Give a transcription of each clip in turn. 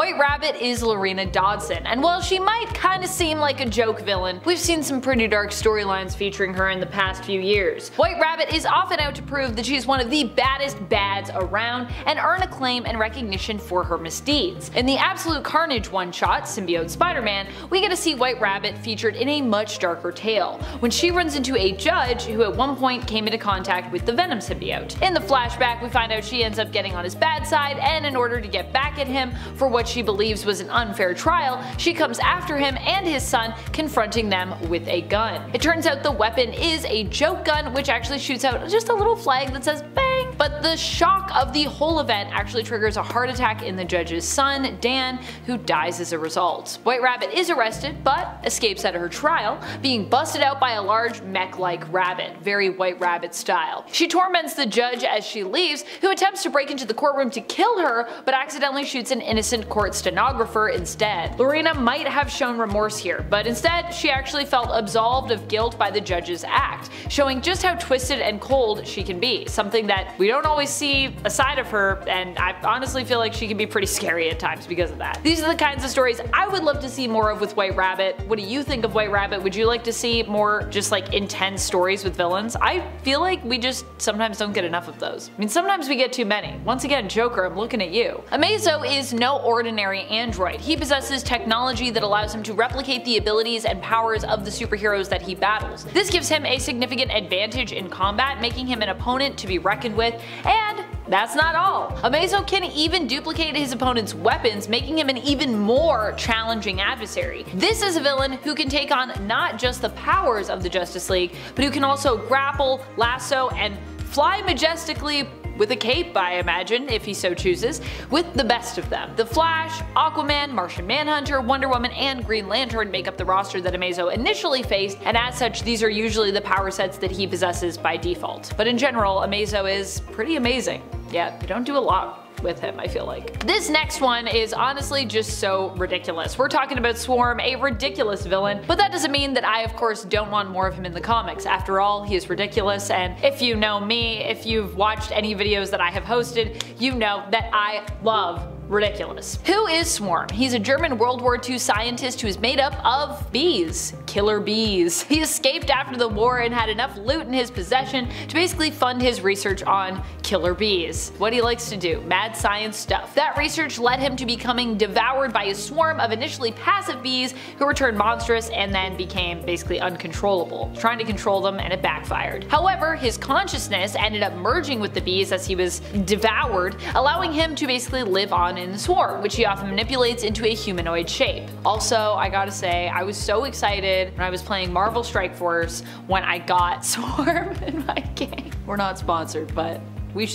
White Rabbit is Lorena Dodson, and while she might kinda seem like a joke villain, we've seen some pretty dark storylines featuring her in the past few years. White Rabbit is often out to prove that she's one of the baddest bads around and earn acclaim and recognition for her misdeeds. In the Absolute Carnage one-shot, Symbiote Spider-Man, we get to see White Rabbit featured in a much darker tale, when she runs into a judge who at one point came into contact with the Venom symbiote. In the flashback, we find out she ends up getting on his bad side, and in order to get back at him for what she believes was an unfair trial, she comes after him and his son, confronting them with a gun. It turns out the weapon is a joke gun, which actually shoots out just a little flag that says bang, but the shock of the whole event actually triggers a heart attack in the judge's son, Dan, who dies as a result. White Rabbit is arrested, but escapes out of her trial, being busted out by a large mech-like rabbit, very White Rabbit style. She torments the judge as she leaves, who attempts to break into the courtroom to kill her, but accidentally shoots an innocent court stenographer instead. Lorena might have shown remorse here, but instead she actually felt absolved of guilt by the judge's act, showing just how twisted and cold she can be, something that we don't always see a side of her, and I honestly feel like she can be pretty scary at times because of that. These are the kinds of stories I would love to see more of with White Rabbit. What do you think of White Rabbit? Would you like to see more just like intense stories with villains? I feel like we just sometimes don't get enough of those. I mean, sometimes we get too many. Once again, Joker, I'm looking at you. Amazo is no ordinary android. He possesses technology that allows him to replicate the abilities and powers of the superheroes that he battles. This gives him a significant advantage in combat, making him an opponent to be reckoned with, and that's not all. Amazo can even duplicate his opponent's weapons, making him an even more challenging adversary. This is a villain who can take on not just the powers of the Justice League, but who can also grapple, lasso, and fly majestically with a cape, I imagine, if he so chooses, with the best of them. The Flash, Aquaman, Martian Manhunter, Wonder Woman, and Green Lantern make up the roster that Amazo initially faced, and as such these are usually the power sets that he possesses by default. But in general, Amazo is pretty amazing. Yeah, they don't do a lot with him, I feel like. This next one is honestly just so ridiculous. We're talking about Swarm, a ridiculous villain, but that doesn't mean that I of course don't want more of him in the comics. After all, he is ridiculous, and if you know me, if you've watched any videos that I have hosted, you know that I love ridiculous. Who is Swarm? He's a German World War II scientist who is made up of bees. Killer bees. He escaped after the war and had enough loot in his possession to basically fund his research on killer bees. What he likes to do, mad science stuff. That research led him to becoming devoured by a swarm of initially passive bees who returned monstrous and then became basically uncontrollable, trying to control them, and it backfired. However, his consciousness ended up merging with the bees as he was devoured, allowing him to basically live on in the swarm, which he often manipulates into a humanoid shape. Also, I gotta say, I was so excited when I was playing Marvel Strike Force when I got Swarm in my game. We're not sponsored, but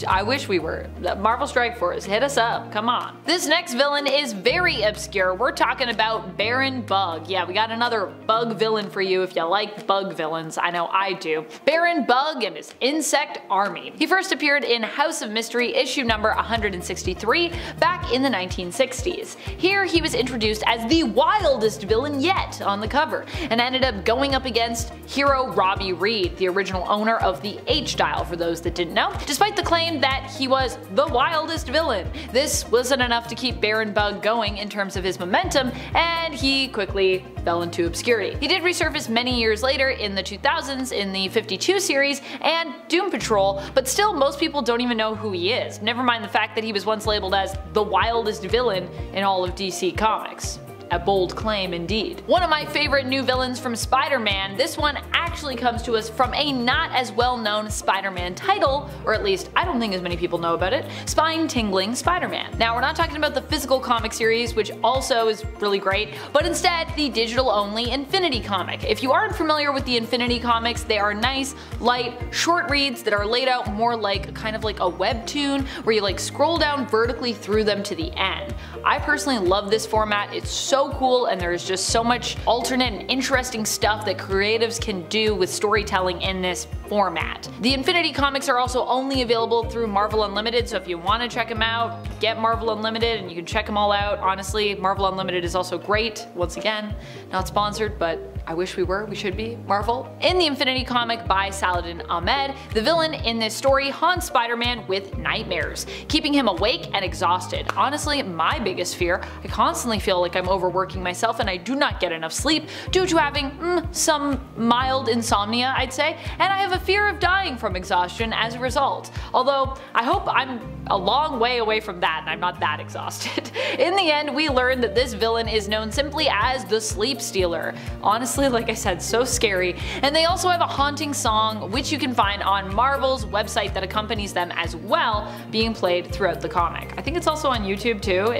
I wish we were. Marvel Strike Force, hit us up, come on. This next villain is very obscure. We're talking about Baron Bug. Yeah, we got another bug villain for you if you like bug villains. I know I do. Baron Bug and his insect army. He first appeared in House of Mystery issue number 163 back in the 1960s. Here he was introduced as the wildest villain yet on the cover, and ended up going up against hero Robbie Reed, the original owner of the H-Dial for those that didn't know. Despite the claim that he was the wildest villain, this wasn't enough to keep Baron Bug going in terms of his momentum, and he quickly fell into obscurity. He did resurface many years later in the 2000s in the 52 series and Doom Patrol, but still most people don't even know who he is, never mind the fact that he was once labeled as the wildest villain in all of DC Comics. A bold claim indeed. One of my favorite new villains from Spider-Man, this one actually comes to us from a not as well known Spider-Man title, or at least I don't think as many people know about it, Spine-Tingling Spider-Man. Now we're not talking about the physical comic series, which also is really great, but instead the digital only Infinity comic. If you aren't familiar with the Infinity comics, they are nice, light, short reads that are laid out more like kind of like a webtoon where you like scroll down vertically through them to the end. I personally love this format, it's so cool, and there's just so much alternate and interesting stuff that creatives can do with storytelling in this format. The Infinity comics are also only available through Marvel Unlimited, so if you want to check them out, get Marvel Unlimited and you can check them all out. Honestly, Marvel Unlimited is also great. Once again, not sponsored, but I wish we were, we should be, Marvel. In the Infinity comic by Saladin Ahmed, the villain in this story haunts Spider-Man with nightmares, keeping him awake and exhausted. Honestly, my biggest fear, I constantly feel like I'm overworking myself and I do not get enough sleep due to having some mild insomnia, I'd say, and I have a fear of dying from exhaustion as a result. Although, I hope I'm a long way away from that and I'm not that exhausted. In the end, we learn that this villain is known simply as the Sleep Stealer. Honestly, like I said, so scary. And they also have a haunting song, which you can find on Marvel's website that accompanies them as well, being played throughout the comic. I think it's also on YouTube too.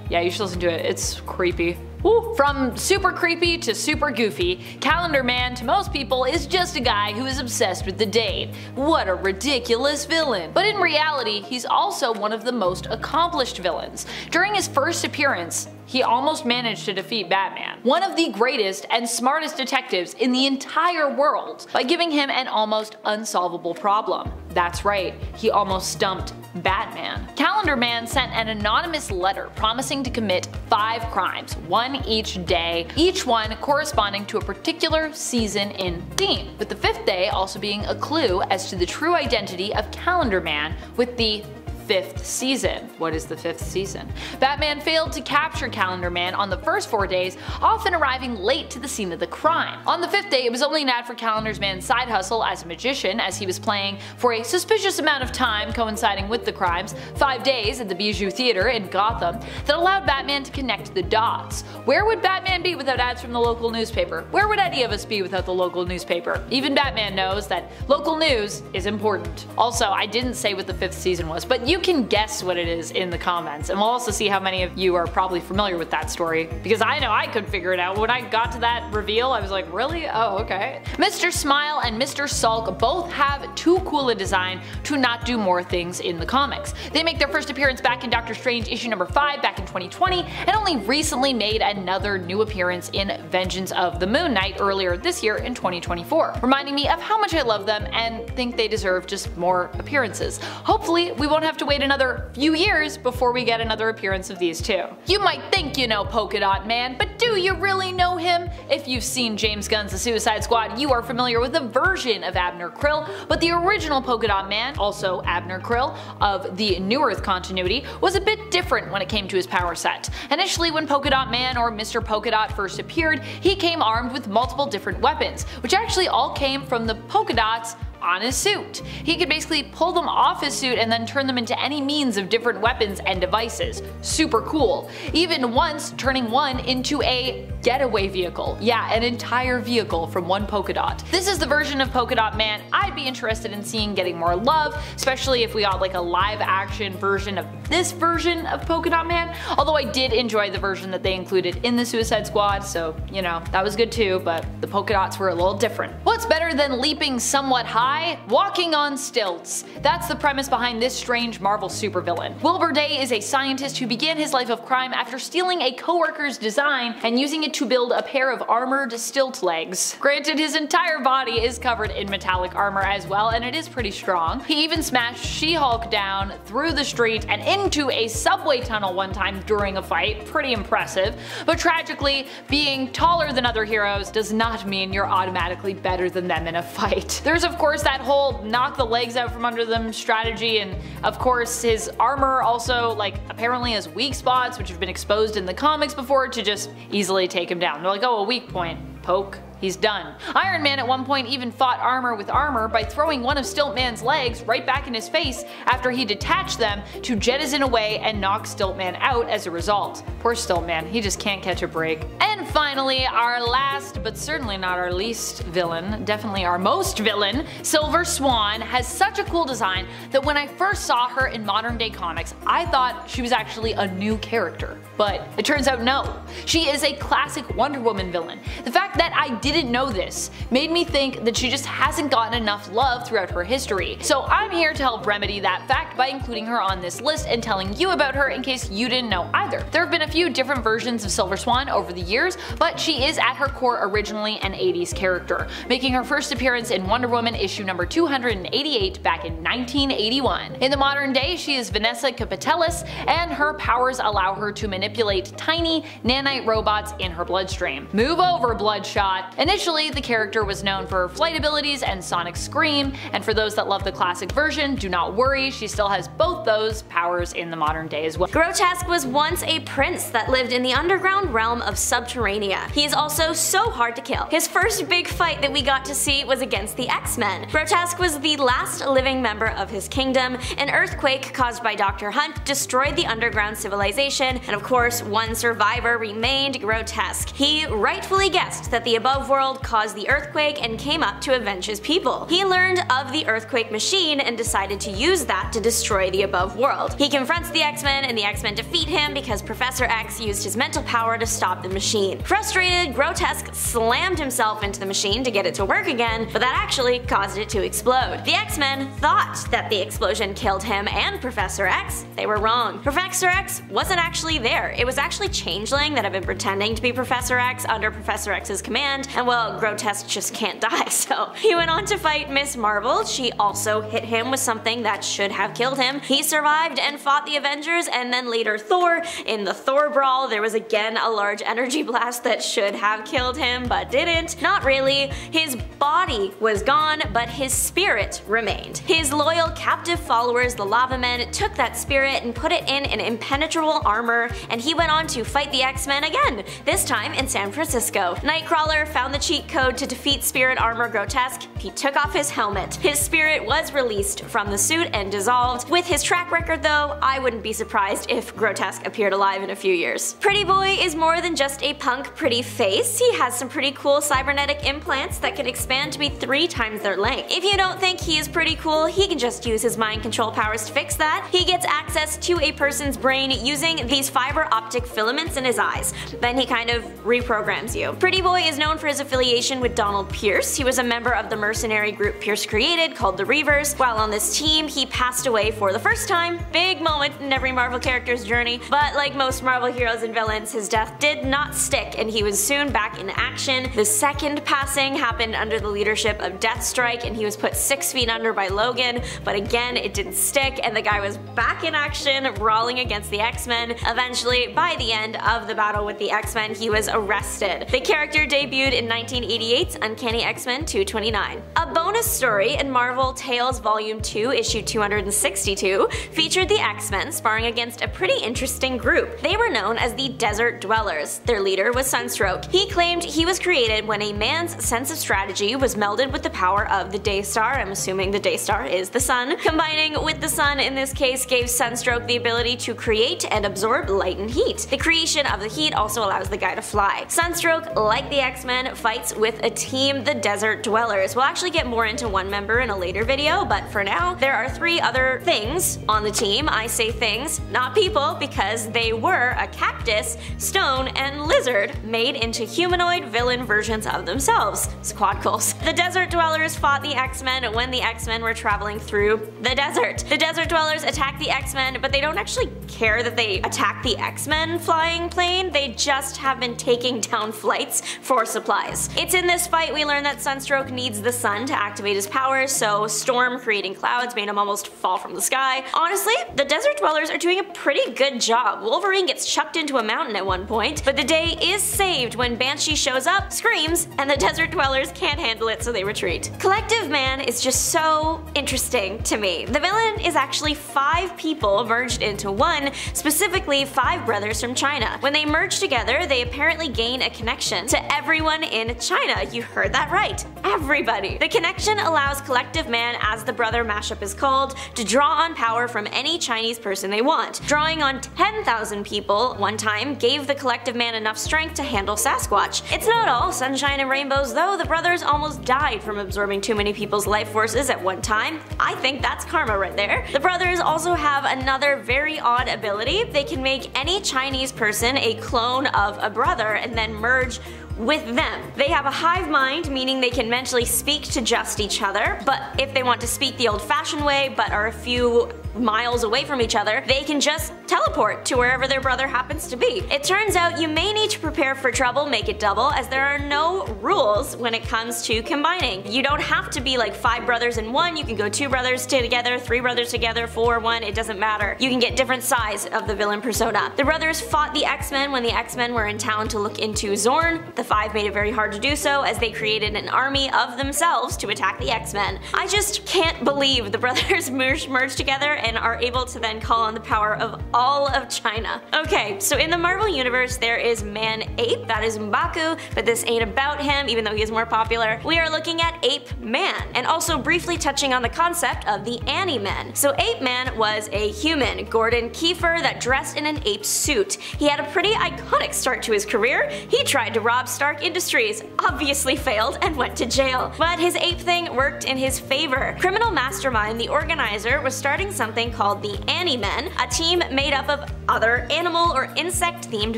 Yeah, you should listen to it. It's creepy. Woo. From super creepy to super goofy, Calendar Man to most people is just a guy who is obsessed with the date. What a ridiculous villain. But in reality, he's also one of the most accomplished villains. During his first appearance, he almost managed to defeat Batman, one of the greatest and smartest detectives in the entire world, by giving him an almost unsolvable problem. That's right, he almost stumped Batman. Calendar Man sent an anonymous letter promising to commit 5 crimes, one each day, each one corresponding to a particular season in theme, with the 5th day also being a clue as to the true identity of Calendar Man with the 5th season. What is the 5th season? Batman failed to capture Calendar Man on the first 4 days, often arriving late to the scene of the crime. On the 5th day, it was only an ad for Calendar Man's side hustle as a magician, as he was playing for a suspicious amount of time coinciding with the crimes, 5 days at the Bijou Theater in Gotham, that allowed Batman to connect the dots. Where would Batman be without ads from the local newspaper? Where would any of us be without the local newspaper? Even Batman knows that local news is important. Also, I didn't say what the 5th season was, but you can guess what it is in the comments, and we'll also see how many of you are probably familiar with that story, because I know I couldn't figure it out. When I got to that reveal, I was like, really? Oh, okay. Mr. Smile and Mr. Sulk both have too cool a design to not do more things in the comics. They make their first appearance back in Doctor Strange issue number 5 back in 2020, and only recently made another new appearance in Vengeance of the Moon Knight earlier this year in 2024, reminding me of how much I love them and think they deserve just more appearances. Hopefully, we won't have to wait another few years before we get another appearance of these two. You might think you know Polka Dot Man, but do you really know him? If you've seen James Gunn's The Suicide Squad, you are familiar with a version of Abner Krill, but the original Polka Dot Man, also Abner Krill, of the New Earth continuity, was a bit different when it came to his power set. Initially, when Polka Dot Man or Mr. Polka Dot first appeared, he came armed with multiple different weapons, which actually all came from the polka dots on his suit. He could basically pull them off his suit and then turn them into any means of different weapons and devices. Super cool. Even once turning one into a getaway vehicle. Yeah, an entire vehicle from one polka dot. This is the version of Polka Dot Man I'd be interested in seeing getting more love, especially if we got like a live action version of this version of Polka Dot Man, although I did enjoy the version that they included in the Suicide Squad, so you know, that was good too, but the polka dots were a little different. What's better than leaping somewhat high? Walking on stilts. That's the premise behind this strange Marvel supervillain. Wilbur Day is a scientist who began his life of crime after stealing a coworker's design and using it to build a pair of armored stilt legs. Granted, his entire body is covered in metallic armor as well, and it is pretty strong. He even smashed She-Hulk down through the street and into a subway tunnel one time during a fight. Pretty impressive. But tragically, being taller than other heroes does not mean you're automatically better than them in a fight. There's of course that whole knock the legs out from under them strategy, and of course his armor also apparently has weak spots which have been exposed in the comics before to just easily take him down. They're like, oh, a weak point, poke. He's done. Iron Man at one point even fought armor with armor by throwing one of Stiltman's legs right back in his face after he detached them to jettison away and knock Stiltman out as a result. Poor Stiltman, he just can't catch a break. And finally, our last but certainly not our least villain, definitely our most villain, Silver Swan, has such a cool design that when I first saw her in modern day comics, I thought she was actually a new character. But it turns out no. She is a classic Wonder Woman villain. The fact that I didn't know this made me think that she just hasn't gotten enough love throughout her history. So I'm here to help remedy that fact by including her on this list and telling you about her in case you didn't know either. There have been a few different versions of Silver Swan over the years, but she is at her core originally an 80s character, making her first appearance in Wonder Woman issue number 288 back in 1981. In the modern day, she is Vanessa Capitelis, and her powers allow her to manipulate tiny nanite robots in her bloodstream. Move over, Bloodshot. Initially, the character was known for her flight abilities and Sonic Scream, and for those that love the classic version, do not worry, she still has both those powers in the modern day as well. Grotesque was once a prince that lived in the underground realm of Subterranea. He is also so hard to kill. His first big fight that we got to see was against the X-Men. Grotesque was the last living member of his kingdom. An earthquake caused by Dr. Hunt destroyed the underground civilization, and of course, one survivor remained Grotesque. He rightfully guessed that the above world caused the earthquake and came up to avenge his people. He learned of the earthquake machine and decided to use that to destroy the above world. He confronts the X-Men, and the X-Men defeat him because Professor X used his mental power to stop the machine. Frustrated, Grotesque slammed himself into the machine to get it to work again, but that actually caused it to explode. The X-Men thought that the explosion killed him and Professor X. They were wrong. Professor X wasn't actually there. It was actually Changeling that had been pretending to be Professor X under Professor X's command, and well, Grotesque just can't die, so he went on to fight Miss Marvel. She also hit him with something that should have killed him. He survived and fought the Avengers, and then later Thor. In the Thor brawl, there was again a large energy blast that should have killed him, but didn't. Not really. His body was gone, but his spirit remained. His loyal captive followers, the Lava Men, took that spirit and put it in an impenetrable armor, and he went on to fight the X-Men again, this time in San Francisco. Nightcrawler found the cheat code to defeat Spirit Armor Grotesque. He took off his helmet. His spirit was released from the suit and dissolved. With his track record though, I wouldn't be surprised if Grotesque appeared alive in a few years. Pretty Boy is more than just a punk pretty face. He has some pretty cool cybernetic implants that can expand to be 3 times their length. If you don't think he is pretty cool, he can just use his mind control powers to fix that. He gets access to a person's brain using these fiber optic filaments in his eyes. Then he kind of reprograms you. Pretty Boy is known for his affiliation with Donald Pierce. He was a member of the mercenary group Pierce created called the Reavers. While on this team, he passed away for the first time. Big moment in every Marvel character's journey, but like most Marvel heroes and villains, his death did not stick and he was soon back in action. The second passing happened under the leadership of Deathstrike, and he was put 6 feet under by Logan, but again it didn't stick and the guy was back in action brawling against the X-Men. Eventually, by the end of the battle with the X-Men, he was arrested. The character debuted in 1988's Uncanny X-Men 229. A bonus story in Marvel Tales Volume 2, issue 262, featured the X-Men sparring against a pretty interesting group. They were known as the Desert Dwellers. Their leader was Sunstroke. He claimed he was created when a man's sense of strategy was melded with the power of the Daystar. I'm assuming the Daystar is the sun. Combining with the sun in this case gave Sunstroke the ability to create and absorb light and heat. The creation of the heat also allows the guy to fly. Sunstroke, like the X-Men, fights with a team, the Desert Dwellers. We'll actually get more into one member in a later video, but for now, there are 3 other things on the team. I say things, not people, because they were a cactus, stone, and lizard made into humanoid villain versions of themselves. Squadcles. The Desert Dwellers fought the X-Men when the X-Men were traveling through the desert. The Desert Dwellers attack the X-Men, but they don't actually care that they attack the X-Men flying plane. They just have been taking down flights for supplies. It's in this fight we learn that Sunstroke needs the sun to activate his powers, so Storm creating clouds made him almost fall from the sky. Honestly, the Desert Dwellers are doing a pretty good job. Wolverine gets chucked into a mountain at one point, but the day is saved when Banshee shows up, screams, and the Desert Dwellers can't handle it, so they retreat. Collective Man is just so interesting to me. The villain is actually 5 people merged into one, specifically 5 brothers from China. When they merge together, they apparently gain a connection to everyone in China. You heard that right. Everybody. The connection allows Collective Man, as the brother mashup is called, to draw on power from any Chinese person they want. Drawing on 10,000 people one time gave the Collective Man enough strength to handle Sasquatch. It's not all sunshine and rainbows though. The brothers almost died from absorbing too many people's life forces at one time. I think that's karma right there. The brothers also have another very odd ability. They can make any Chinese person a clone of a brother and then merge with them. They have a hive mind, meaning they can mentally speak to just each other, but if they want to speak the old-fashioned way but are a few miles away from each other, they can just teleport to wherever their brother happens to be. It turns out you may need to prepare for trouble, make it double, as there are no rules when it comes to combining. You don't have to be like 5 brothers in one, you can go 2 brothers together, 3 brothers together, 4, 1, it doesn't matter. You can get different size of the villain persona. The brothers fought the X-Men when the X-Men were in town to look into Zorn. The 5 made it very hard to do so as they created an army of themselves to attack the X-Men. I just can't believe the brothers merge together and are able to then call on the power of all of China. Okay, so in the Marvel Universe there is Man-Ape, that is M'Baku, but this ain't about him even though he is more popular. We are looking at Ape-Man, and also briefly touching on the concept of the Ani-Men. So Ape-Man was a human, Gordon Kiefer, that dressed in an ape suit. He had a pretty iconic start to his career. He tried to rob Stark Industries, obviously failed, and went to jail. But his ape thing worked in his favor. Criminal mastermind, the organizer, was starting something called the Ani-Men, a team made up of other animal or insect-themed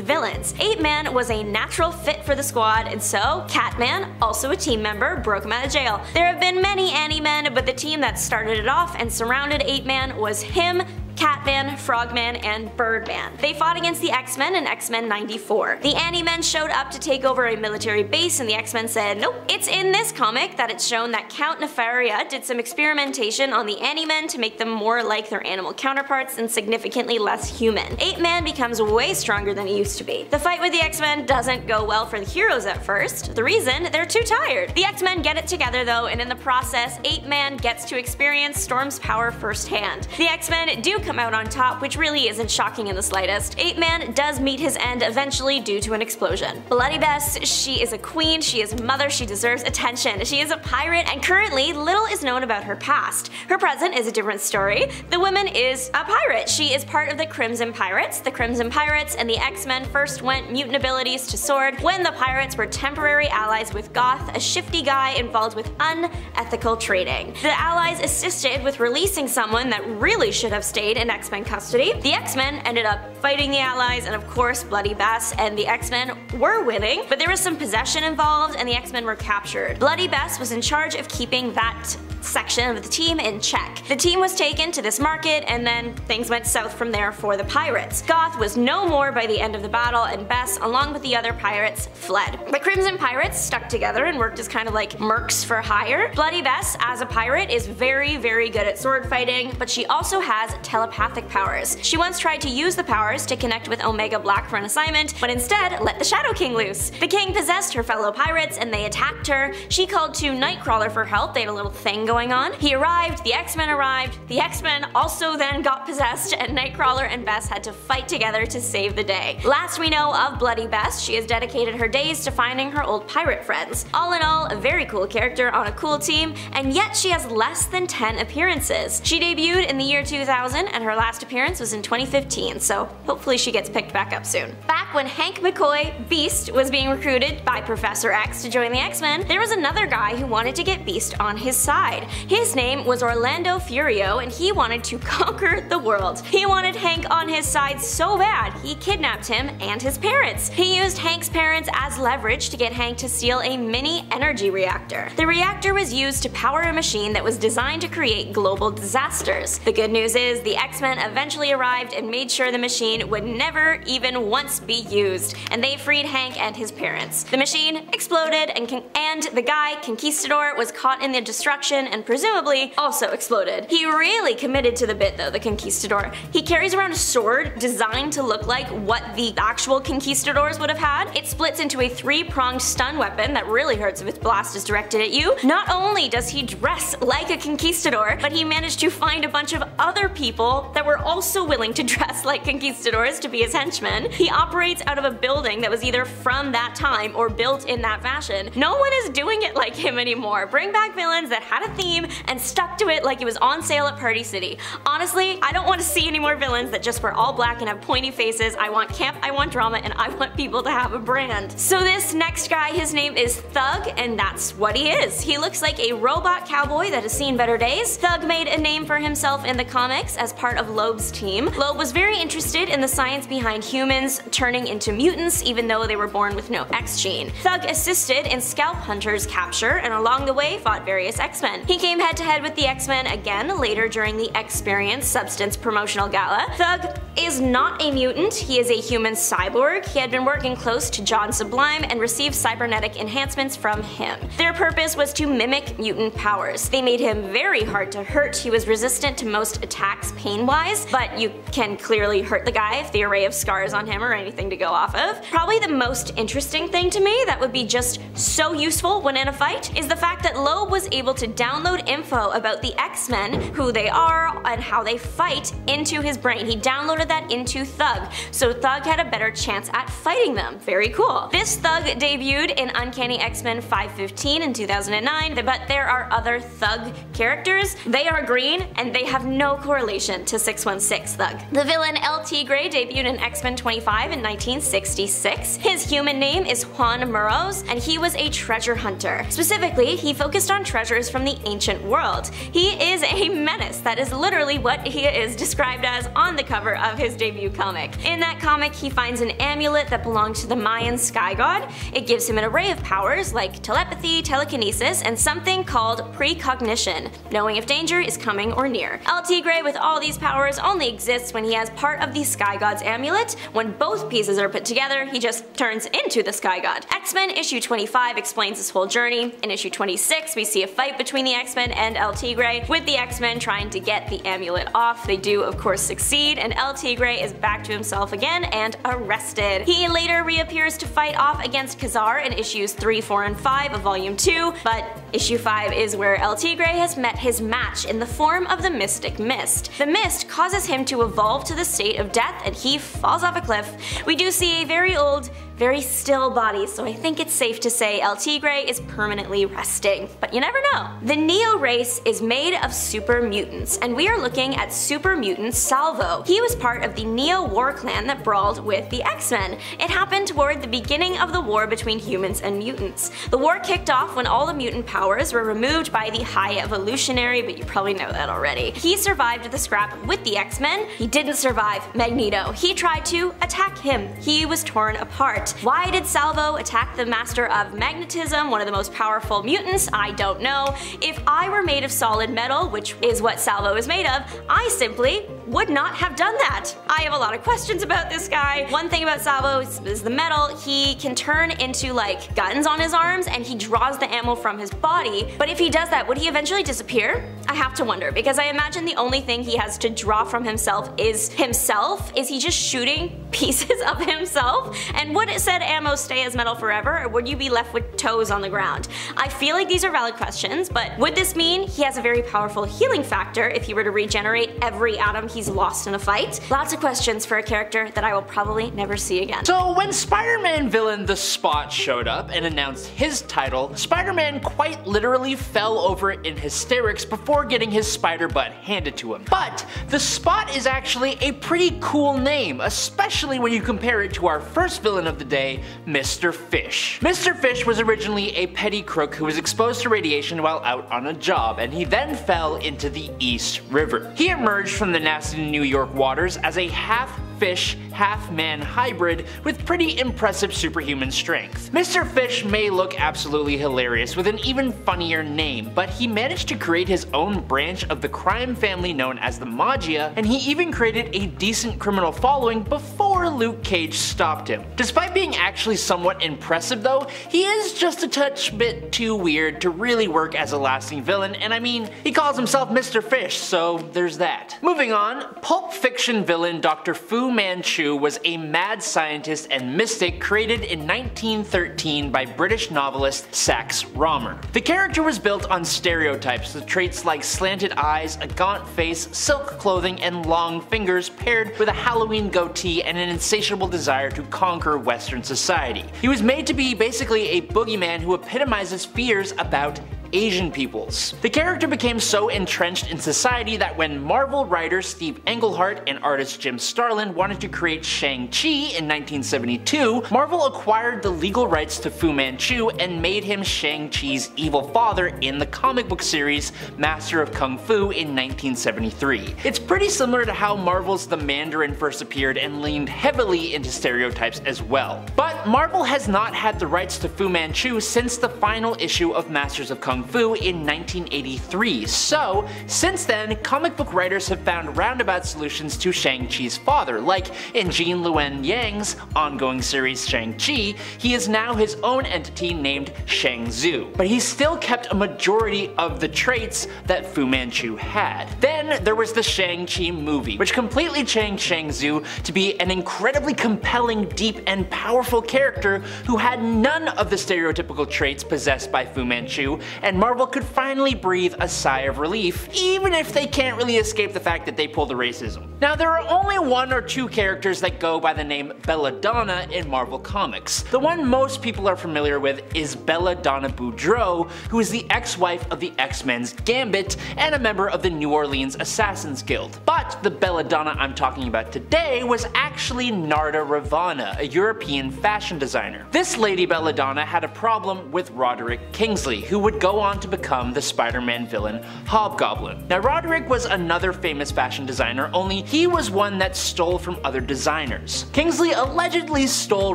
villains. Ape-Man was a natural fit for the squad, and so Catman, also a team member, broke him out of jail. There have been many Ani-Men, but the team that started it off and surrounded Ape-Man was him, Catman, Frogman, and Birdman. They fought against the X-Men in X-Men 94. The Ani-Men showed up to take over a military base and the X-Men said nope. It's in this comic that it's shown that Count Nefaria did some experimentation on the Ani-Men to make them more like their animal counterparts and significantly less human. Ape-Man becomes way stronger than he used to be. The fight with the X-Men doesn't go well for the heroes at first. The reason? They're too tired. The X-Men get it together though, and in the process, Ape-Man gets to experience Storm's power firsthand. The X-Men do come out on top, which really isn't shocking in the slightest. Ape-Man does meet his end eventually due to an explosion. Bloody Bess, she is a queen, she is mother, she deserves attention. She is a pirate, and currently little is known about her past. Her present is a different story. The woman is a pirate. She is part of the Crimson Pirates. The Crimson Pirates and the X-Men first went mutant abilities to Sword when the pirates were temporary allies with Goth, a shifty guy involved with unethical trading. The allies assisted with releasing someone that really should have stayed in X-Men custody. The X-Men ended up fighting the allies, and of course Bloody Bess and the X-Men were winning, but there was some possession involved and the X-Men were captured. Bloody Bess was in charge of keeping that section of the team in check. The team was taken to this market and then things went south from there for the pirates. Goth was no more by the end of the battle and Bess, along with the other pirates, fled. The Crimson Pirates stuck together and worked as kind of like mercs for hire. Bloody Bess, as a pirate, is very good at sword fighting, but she also has telepathic powers. She once tried to use the powers to connect with Omega Black for an assignment, but instead let the Shadow King loose. The king possessed her fellow pirates and they attacked her. She called to Nightcrawler for help. They had a little thing going on. He arrived, the X-Men arrived, the X-Men also then got possessed, and Nightcrawler and Bess had to fight together to save the day. Last we know of Bloody Bess, she has dedicated her days to finding her old pirate friends. All in all, a very cool character on a cool team, and yet she has less than 10 appearances. She debuted in the year 2000 and her last appearance was in 2015, so hopefully she gets picked back up soon. Back when Hank McCoy, Beast, was being recruited by Professor X to join the X-Men, there was another guy who wanted to get Beast on his side. His name was Orlando Furio, and he wanted to conquer the world. He wanted Hank on his side so bad, he kidnapped him and his parents. He used Hank's parents as leverage to get Hank to steal a mini energy reactor. The reactor was used to power a machine that was designed to create global disasters. The good news is the X-Men eventually arrived and made sure the machine would never even once be used, and they freed Hank and his parents. The machine exploded and the guy, Conquistador, was caught in the destruction and presumably also exploded. He really committed to the bit though, the Conquistador. He carries around a sword designed to look like what the actual Conquistadors would have had. It splits into a 3-pronged stun weapon that really hurts if its blast is directed at you. Not only does he dress like a Conquistador, but he managed to find a bunch of other people that were also willing to dress like Conquistadors to be his henchmen. He operates out of a building that was either from that time or built in that fashion. No one is doing it like him anymore. Bring back villains that had a theme and stuck to it like it was on sale at Party City. Honestly, I don't want to see any more villains that just wear all black and have pointy faces. I want camp, I want drama, and I want people to have a brand. So this next guy, his name is Thug, and that's what he is. He looks like a robot cowboy that has seen better days. Thug made a name for himself in the comics as part of Loeb's team. Loeb was very interested in the science behind humans turning into mutants even though they were born with no X gene. Thug assisted in Scalp Hunter's capture and along the way fought various X-Men. He came head to head with the X-Men again later during the Experience Substance promotional gala. Thug is not a mutant, he is a human cyborg. He had been working close to John Sublime and received cybernetic enhancements from him. Their purpose was to mimic mutant powers. They made him very hard to hurt. He was resistant to most attacks pain-wise, but you can clearly hurt the guy if the array of scars on him or anything to go off of. Probably the most interesting thing to me that would be just so useful when in a fight is the fact that Loeb was able to download info about the X-Men, who they are, and how they fight into his brain. He downloaded that into Thug, so Thug had a better chance at fighting them. Very cool. This Thug debuted in Uncanny X-Men 515 in 2009, but there are other Thug characters. They are green, and they have no correlation to 616 Thug. The villain El Tigre debuted in X-Men 25 in 1966. His human name is Juan Moros, and he was a treasure hunter. Specifically, he focused on treasures from the ancient world. He is a menace. That is literally what he is described as on the cover of his debut comic. In that comic, he finds an amulet that belonged to the Mayan sky god. It gives him an array of powers like telepathy, telekinesis, and something called precognition, knowing if danger is coming or near. El Tigre with all these powers only exists when he has part of the sky god's amulet. When both pieces are put together, he just turns into the sky god. X-Men issue 25 explains this whole journey. In issue 26, we see a fight between the X-Men and El Tigre, with the X-Men trying to get the amulet off. They do, of course, succeed, and El Tigre is back to himself again and arrested. He later reappears to fight off against Khazar in issues 3, 4, and 5 of Volume 2, but issue 5 is where El Tigre has met his match in the form of the Mystic Mist. The mist causes him to evolve to the state of death, and he falls off a cliff. We do see a very old, very still body, so I think it's safe to say El Tigre is permanently resting. But you never know. The Neo race is made of super mutants, and we are looking at super mutant Salvo. He was part of the Neo war clan that brawled with the X-Men. It happened toward the beginning of the war between humans and mutants. The war kicked off when all the mutant powers were removed by the High Evolutionary, but you probably know that already. He survived the scrap with the X-Men. He didn't survive Magneto. He tried to attack him. He was torn apart. Why did Salvo attack the Master of Magnetism, one of the most powerful mutants? I don't know. If I were made of solid metal, which is what Salvo is made of, I simply would not have done that. I have a lot of questions about this guy. One thing about Salvo is the metal. He can turn into like guns on his arms, and he draws the ammo from his body. But if he does that, would he eventually disappear? I have to wonder, because I imagine the only thing he has to draw from himself is himself. Is he just shooting pieces of himself? And would said ammo stay as metal forever, or would you be left with toes on the ground? I feel like these are valid questions, but would this mean he has a very powerful healing factor if he were to regenerate every atom he's lost in a fight? Lots of questions for a character that I will probably never see again. So when Spider-Man villain The Spot showed up and announced his title, Spider-Man quite literally fell over in hysterics before getting his spider butt handed to him. But The Spot is actually a pretty cool name, especially when you compare it to our first villain of the day, Mr. Fish. Mr. Fish was originally a petty crook who was exposed to radiation while out on a job, and he then fell into the East River. He emerged from the nasty New York waters as a half-fish, half-man hybrid with pretty impressive superhuman strength. Mr. Fish may look absolutely hilarious with an even funnier name, but he managed to create his own branch of the crime family known as the Maggia, and he even created a decent criminal following before Luke Cage stopped him. Despite being actually somewhat impressive though, he is just a touch bit too weird to really work as a lasting villain, and I mean, he calls himself Mr. Fish, so there's that. Moving on, Pulp Fiction villain Dr. Fu Manchu was a mad scientist and mystic created in 1913 by British novelist Sax Rohmer. The character was built on stereotypes with traits like slanted eyes, a gaunt face, silk clothing, and long fingers paired with a Halloween goatee and an insatiable desire to conquer Western society. He was made to be basically a boogeyman who epitomizes fears about Asian peoples. The character became so entrenched in society that when Marvel writer Steve Englehart and artist Jim Starlin wanted to create Shang-Chi in 1972, Marvel acquired the legal rights to Fu Manchu and made him Shang-Chi's evil father in the comic book series Master of Kung Fu in 1973. It's pretty similar to how Marvel's The Mandarin first appeared and leaned heavily into stereotypes as well. But Marvel has not had the rights to Fu Manchu since the final issue of Masters of Kung Kung Fu in 1983, so since then, comic book writers have found roundabout solutions to Shang-Chi's father, like in Gene Luen Yang's ongoing series Shang-Chi, he is now his own entity named Shang-Tzu, but he still kept a majority of the traits that Fu Manchu had. Then there was the Shang-Chi movie, which completely changed Shang-Tzu to be an incredibly compelling, deep, and powerful character who had none of the stereotypical traits possessed by Fu Manchu, and Marvel could finally breathe a sigh of relief, even if they can't really escape the fact that they pulled the racism. Now, there are only one or two characters that go by the name Belladonna in Marvel Comics. The one most people are familiar with is Belladonna Boudreaux, who is the ex-wife of the X-Men's Gambit and a member of the New Orleans Assassins Guild. But the Belladonna I'm talking about today was actually Narda Ravana, a European fashion designer. This Lady Belladonna had a problem with Roderick Kingsley, who would go on to become the Spider-Man villain Hobgoblin. Now, Roderick was another famous fashion designer, only he was one that stole from other designers. Kingsley allegedly stole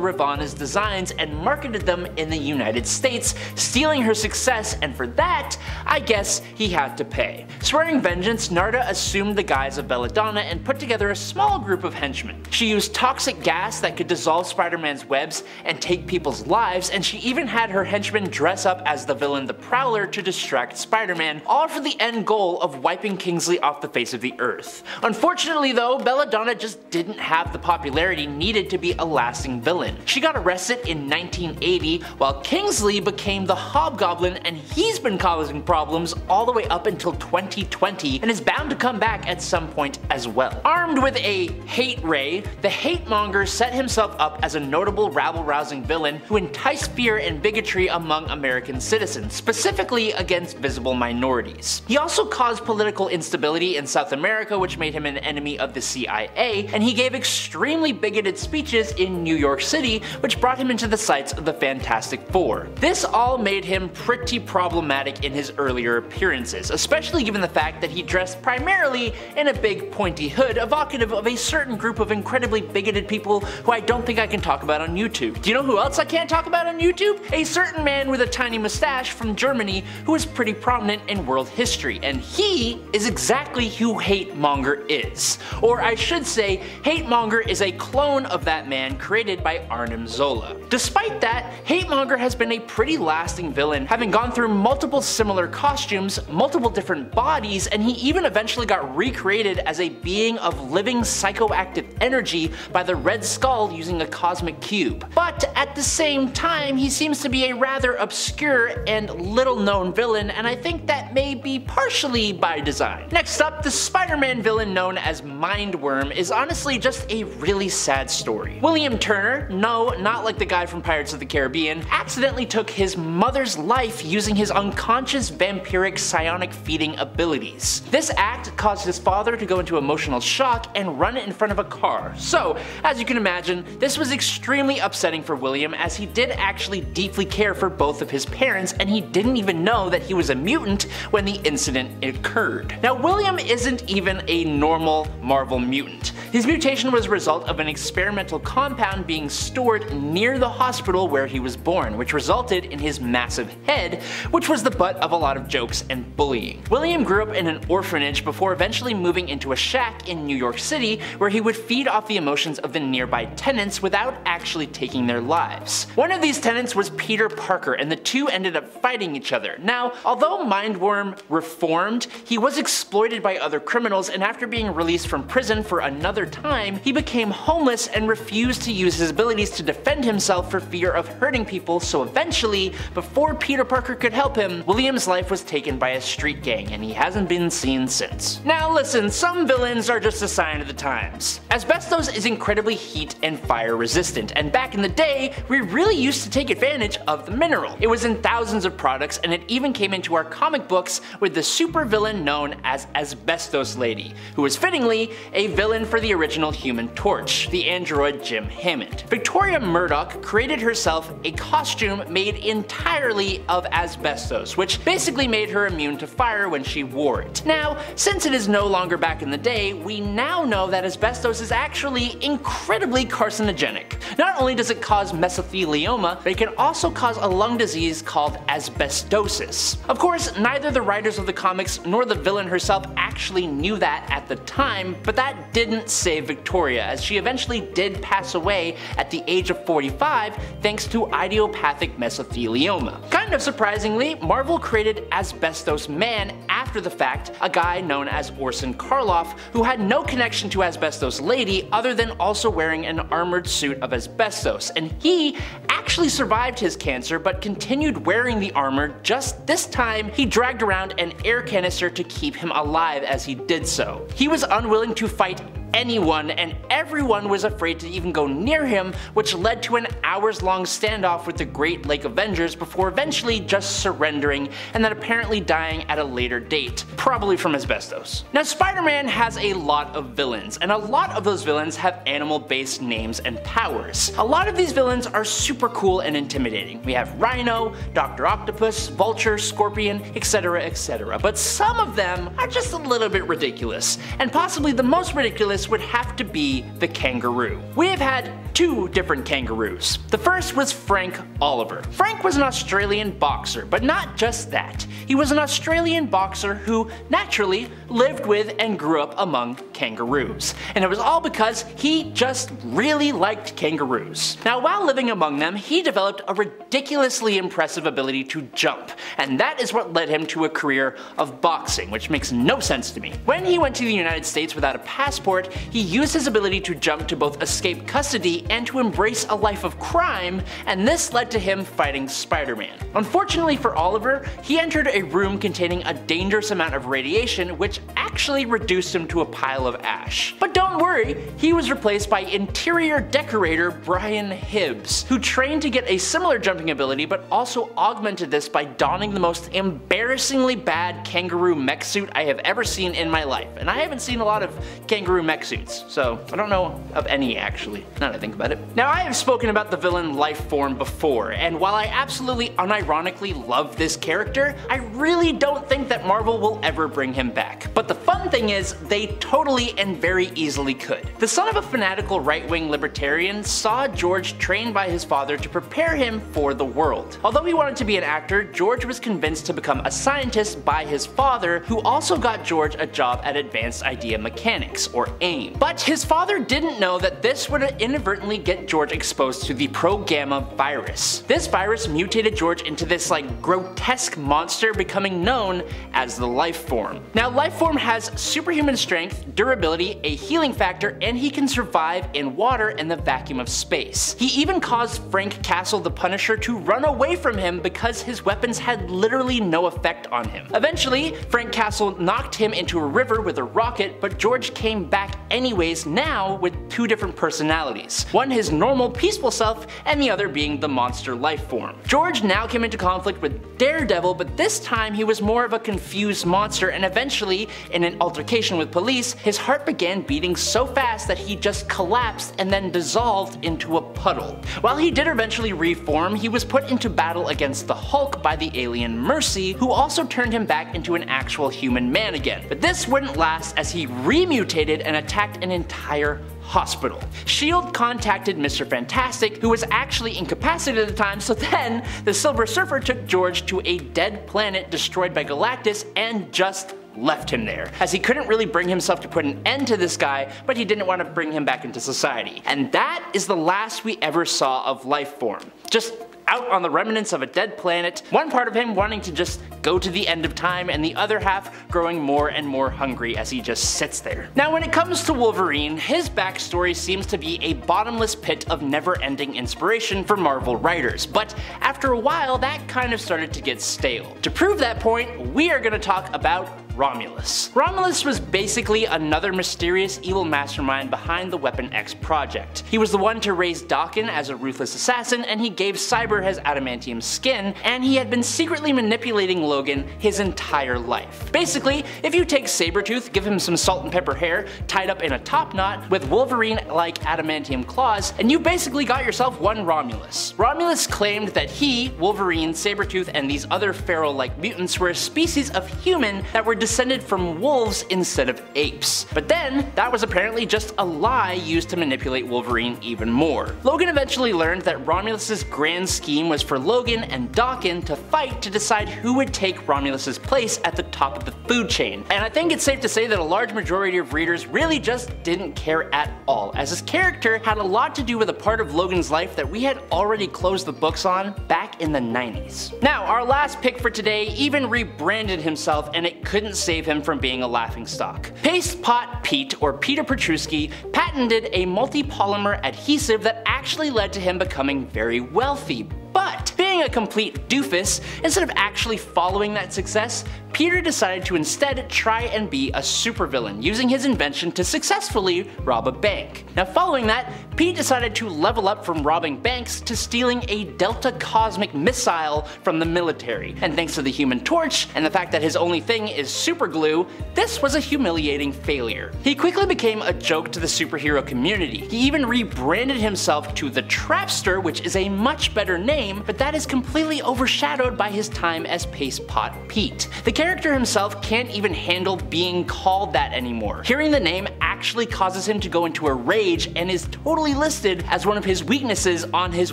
Ravana's designs and marketed them in the United States, stealing her success, and for that, I guess he had to pay. Swearing vengeance, Narda assumed the guise of Belladonna and put together a small group of henchmen. She used toxic gas that could dissolve Spider-Man's webs and take people's lives, and she even had her henchmen dress up as the villain the Prowler to distract Spider-Man, all for the end goal of wiping Kingsley off the face of the earth. Unfortunately though, Belladonna just didn't have the popularity needed to be a lasting villain. She got arrested in 1980 while Kingsley became the Hobgoblin, and he's been causing problems all the way up until 2020 and is bound to come back at some point as well. Armed with a hate ray, the hate monger set himself up as a notable rabble-rousing villain who enticed fear and bigotry among American citizens, specifically against visible minorities. He also caused political instability in South America, which made him an enemy of the CIA, and he gave extremely bigoted speeches in New York City, which brought him into the sights of the Fantastic Four. This all made him pretty problematic in his earlier appearances, especially given the fact that he dressed primarily in a big pointy hood evocative of a certain group of incredibly bigoted people who I don't think I can talk about on YouTube. Do you know who else I can't talk about on YouTube? A certain man with a tiny mustache from Germany who is pretty prominent in world history, and he is exactly who Hate Monger is. Or I should say, Hate Monger is a clone of that man created by Arnim Zola. Despite that, Hate Monger has been a pretty lasting villain, having gone through multiple similar costumes, multiple different bodies, and he even eventually got recreated as a being of living psychoactive energy by the Red Skull using a cosmic cube. But at the same time, he seems to be a rather obscure and little known villain, and I think that may be partially by design. Next up, the Spider-Man villain known as Mindworm is honestly just a really sad story. William Turner, no, not like the guy from Pirates of the Caribbean, accidentally took his mother's life using his unconscious vampiric psionic feeding abilities. This act caused his father to go into emotional shock and run in front of a car. So, as you can imagine, this was extremely upsetting for William, as he did actually deeply care for both of his parents, and he didn't even know that he was a mutant when the incident occurred. Now, William isn't even a normal Marvel mutant. His mutation was a result of an experimental compound being stored near the hospital where he was born, which resulted in his massive head, which was the butt of a lot of jokes and bullying. William grew up in an orphanage before eventually moving into a shack in New York City, where he would feed off the emotions of the nearby tenants without actually taking their lives. One of these tenants was Peter Parker, and the two ended up fighting each other. Now, although Mindworm reformed, he was exploited by other criminals, and after being released from prison for another time, he became homeless and refused to use his abilities to defend himself for fear of hurting people, so eventually, before Peter Parker could help him, William's life was taken by a street gang, and he hasn't been seen since. Now listen, some villains are just a sign of the times. Asbestos is incredibly heat and fire resistant, and back in the day, we really used to take advantage of the mineral. It was in thousands of products, and it even came into our comic books with the supervillain known as Asbestos Lady, who was fittingly a villain for the the original Human Torch, the android Jim Hammond. Victoria Murdoch created herself a costume made entirely of asbestos, which basically made her immune to fire when she wore it. Now, since it is no longer back in the day, we now know that asbestos is actually incredibly carcinogenic. Not only does it cause mesothelioma, but it can also cause a lung disease called asbestosis. Of course, neither the writers of the comics nor the villain herself actually knew that at the time, but that didn't save Victoria, as she eventually did pass away at the age of 45 thanks to idiopathic mesothelioma. Kind of surprisingly, Marvel created Asbestos Man after the fact, a guy known as Orson Karloff, who had no connection to Asbestos Lady other than also wearing an armored suit of asbestos, and he actually survived his cancer but continued wearing the armor, just this time he dragged around an air canister to keep him alive as he did so. He was unwilling to fight anyone, and everyone was afraid to even go near him, which led to an hours-long standoff with the Great Lake Avengers before eventually just surrendering and then apparently dying at a later date, probably from asbestos. Now, Spider-Man has a lot of villains, and a lot of those villains have animal-based names and powers. A lot of these villains are super cool and intimidating. We have Rhino, Dr. Octopus, Vulture, Scorpion, etc, etc, but some of them are just a little bit ridiculous, and possibly the most ridiculous would have to be the kangaroo. We have had two different kangaroos. The first was Frank Oliver. Frank was an Australian boxer, but not just that. He was an Australian boxer who naturally lived with and grew up among kangaroos. And it was all because he just really liked kangaroos. Now, while living among them, he developed a ridiculously impressive ability to jump, and that is what led him to a career of boxing, which makes no sense to me. When he went to the United States without a passport, he used his ability to jump to both escape custody and to embrace a life of crime, and this led to him fighting Spider-Man. Unfortunately for Oliver, he entered a room containing a dangerous amount of radiation, which actually reduced him to a pile of ash. But don't worry, he was replaced by interior decorator Brian Hibbs, who trained to get a similar jumping ability but also augmented this by donning the most embarrassingly bad kangaroo mech suit I have ever seen in my life. And I haven't seen a lot of kangaroo mech suits, so I don't know of any actually, now that I think about it. Now, I have spoken about the villain Lifeform before, and while I absolutely unironically love this character, I really don't think that Marvel will ever bring him back. But the fun thing is, they totally and very easily could. The son of a fanatical right-wing libertarian saw George trained by his father to prepare him for the world. Although he wanted to be an actor, George was convinced to become a scientist by his father, who also got George a job at Advanced Idea Mechanics, or AIM. But his father didn't know that this would inadvertently get George exposed to the Pro-Gamma virus. This virus mutated George into this grotesque monster, becoming known as the Lifeform. Now, Lifeform has superhuman strength, durability, a healing factor, and he can survive in water and the vacuum of space. He even caused Frank Castle the Punisher to run away from him because his weapons had literally no effect on him. Eventually, Frank Castle knocked him into a river with a rocket, but George came back anyways, now with two different personalities. One his normal peaceful self, and the other being the monster Lifeform. George now came into conflict with Daredevil, but this time he was more of a confused monster, and eventually, in an altercation with police, his heart began beating so fast that he just collapsed and then dissolved into a puddle. While he did eventually reform, he was put into battle against the Hulk by the alien Mercy, who also turned him back into an actual human man again. But this wouldn't last, as he remutated and attacked an entire hospital. S.H.I.E.L.D. contacted Mr. Fantastic, who was actually incapacitated at the time, so then the Silver Surfer took George to a dead planet destroyed by Galactus and just left him there, as he couldn't really bring himself to put an end to this guy, but he didn't want to bring him back into society. And that is the last we ever saw of Lifeform. Just out on the remnants of a dead planet, one part of him wanting to just go to the end of time, and the other half growing more and more hungry as he just sits there. Now, when it comes to Wolverine, his backstory seems to be a bottomless pit of never-ending inspiration for Marvel writers, but after a while that kind of started to get stale. To prove that point, we are going to talk about Romulus. Romulus was basically another mysterious evil mastermind behind the Weapon X project. He was the one to raise Daken as a ruthless assassin, and he gave Cyber his adamantium skin, and he had been secretly manipulating Logan his entire life. Basically, if you take Sabretooth, give him some salt and pepper hair tied up in a top knot with Wolverine-like adamantium claws, and you basically got yourself one Romulus. Romulus claimed that he, Wolverine, Sabretooth, and these other feral-like mutants were a species of human that were descended from wolves instead of apes. But then, that was apparently just a lie used to manipulate Wolverine even more. Logan eventually learned that Romulus's grand scheme was for Logan and Daken to fight to decide who would take Romulus's place at the top of the food chain. And I think it's safe to say that a large majority of readers really just didn't care at all, as his character had a lot to do with a part of Logan's life that we had already closed the books on back in the 90s. Now, our last pick for today even rebranded himself, and it couldn't save him from being a laughingstock. Paste Pot Pete, or Peter Petruski, patented a multi-polymer adhesive that actually led to him becoming very wealthy. But being a complete doofus, instead of actually following that success, Peter decided to instead try and be a supervillain, using his invention to successfully rob a bank. Now following that, Pete decided to level up from robbing banks to stealing a Delta Cosmic missile from the military. And thanks to the Human Torch, and the fact that his only thing is super glue, this was a humiliating failure. He quickly became a joke to the superhero community. He even rebranded himself to the Trapster, which is a much better name, but that is completely overshadowed by his time as Paste Pot Pete. The character himself can't even handle being called that anymore. Hearing the name actually causes him to go into a rage and is totally listed as one of his weaknesses on his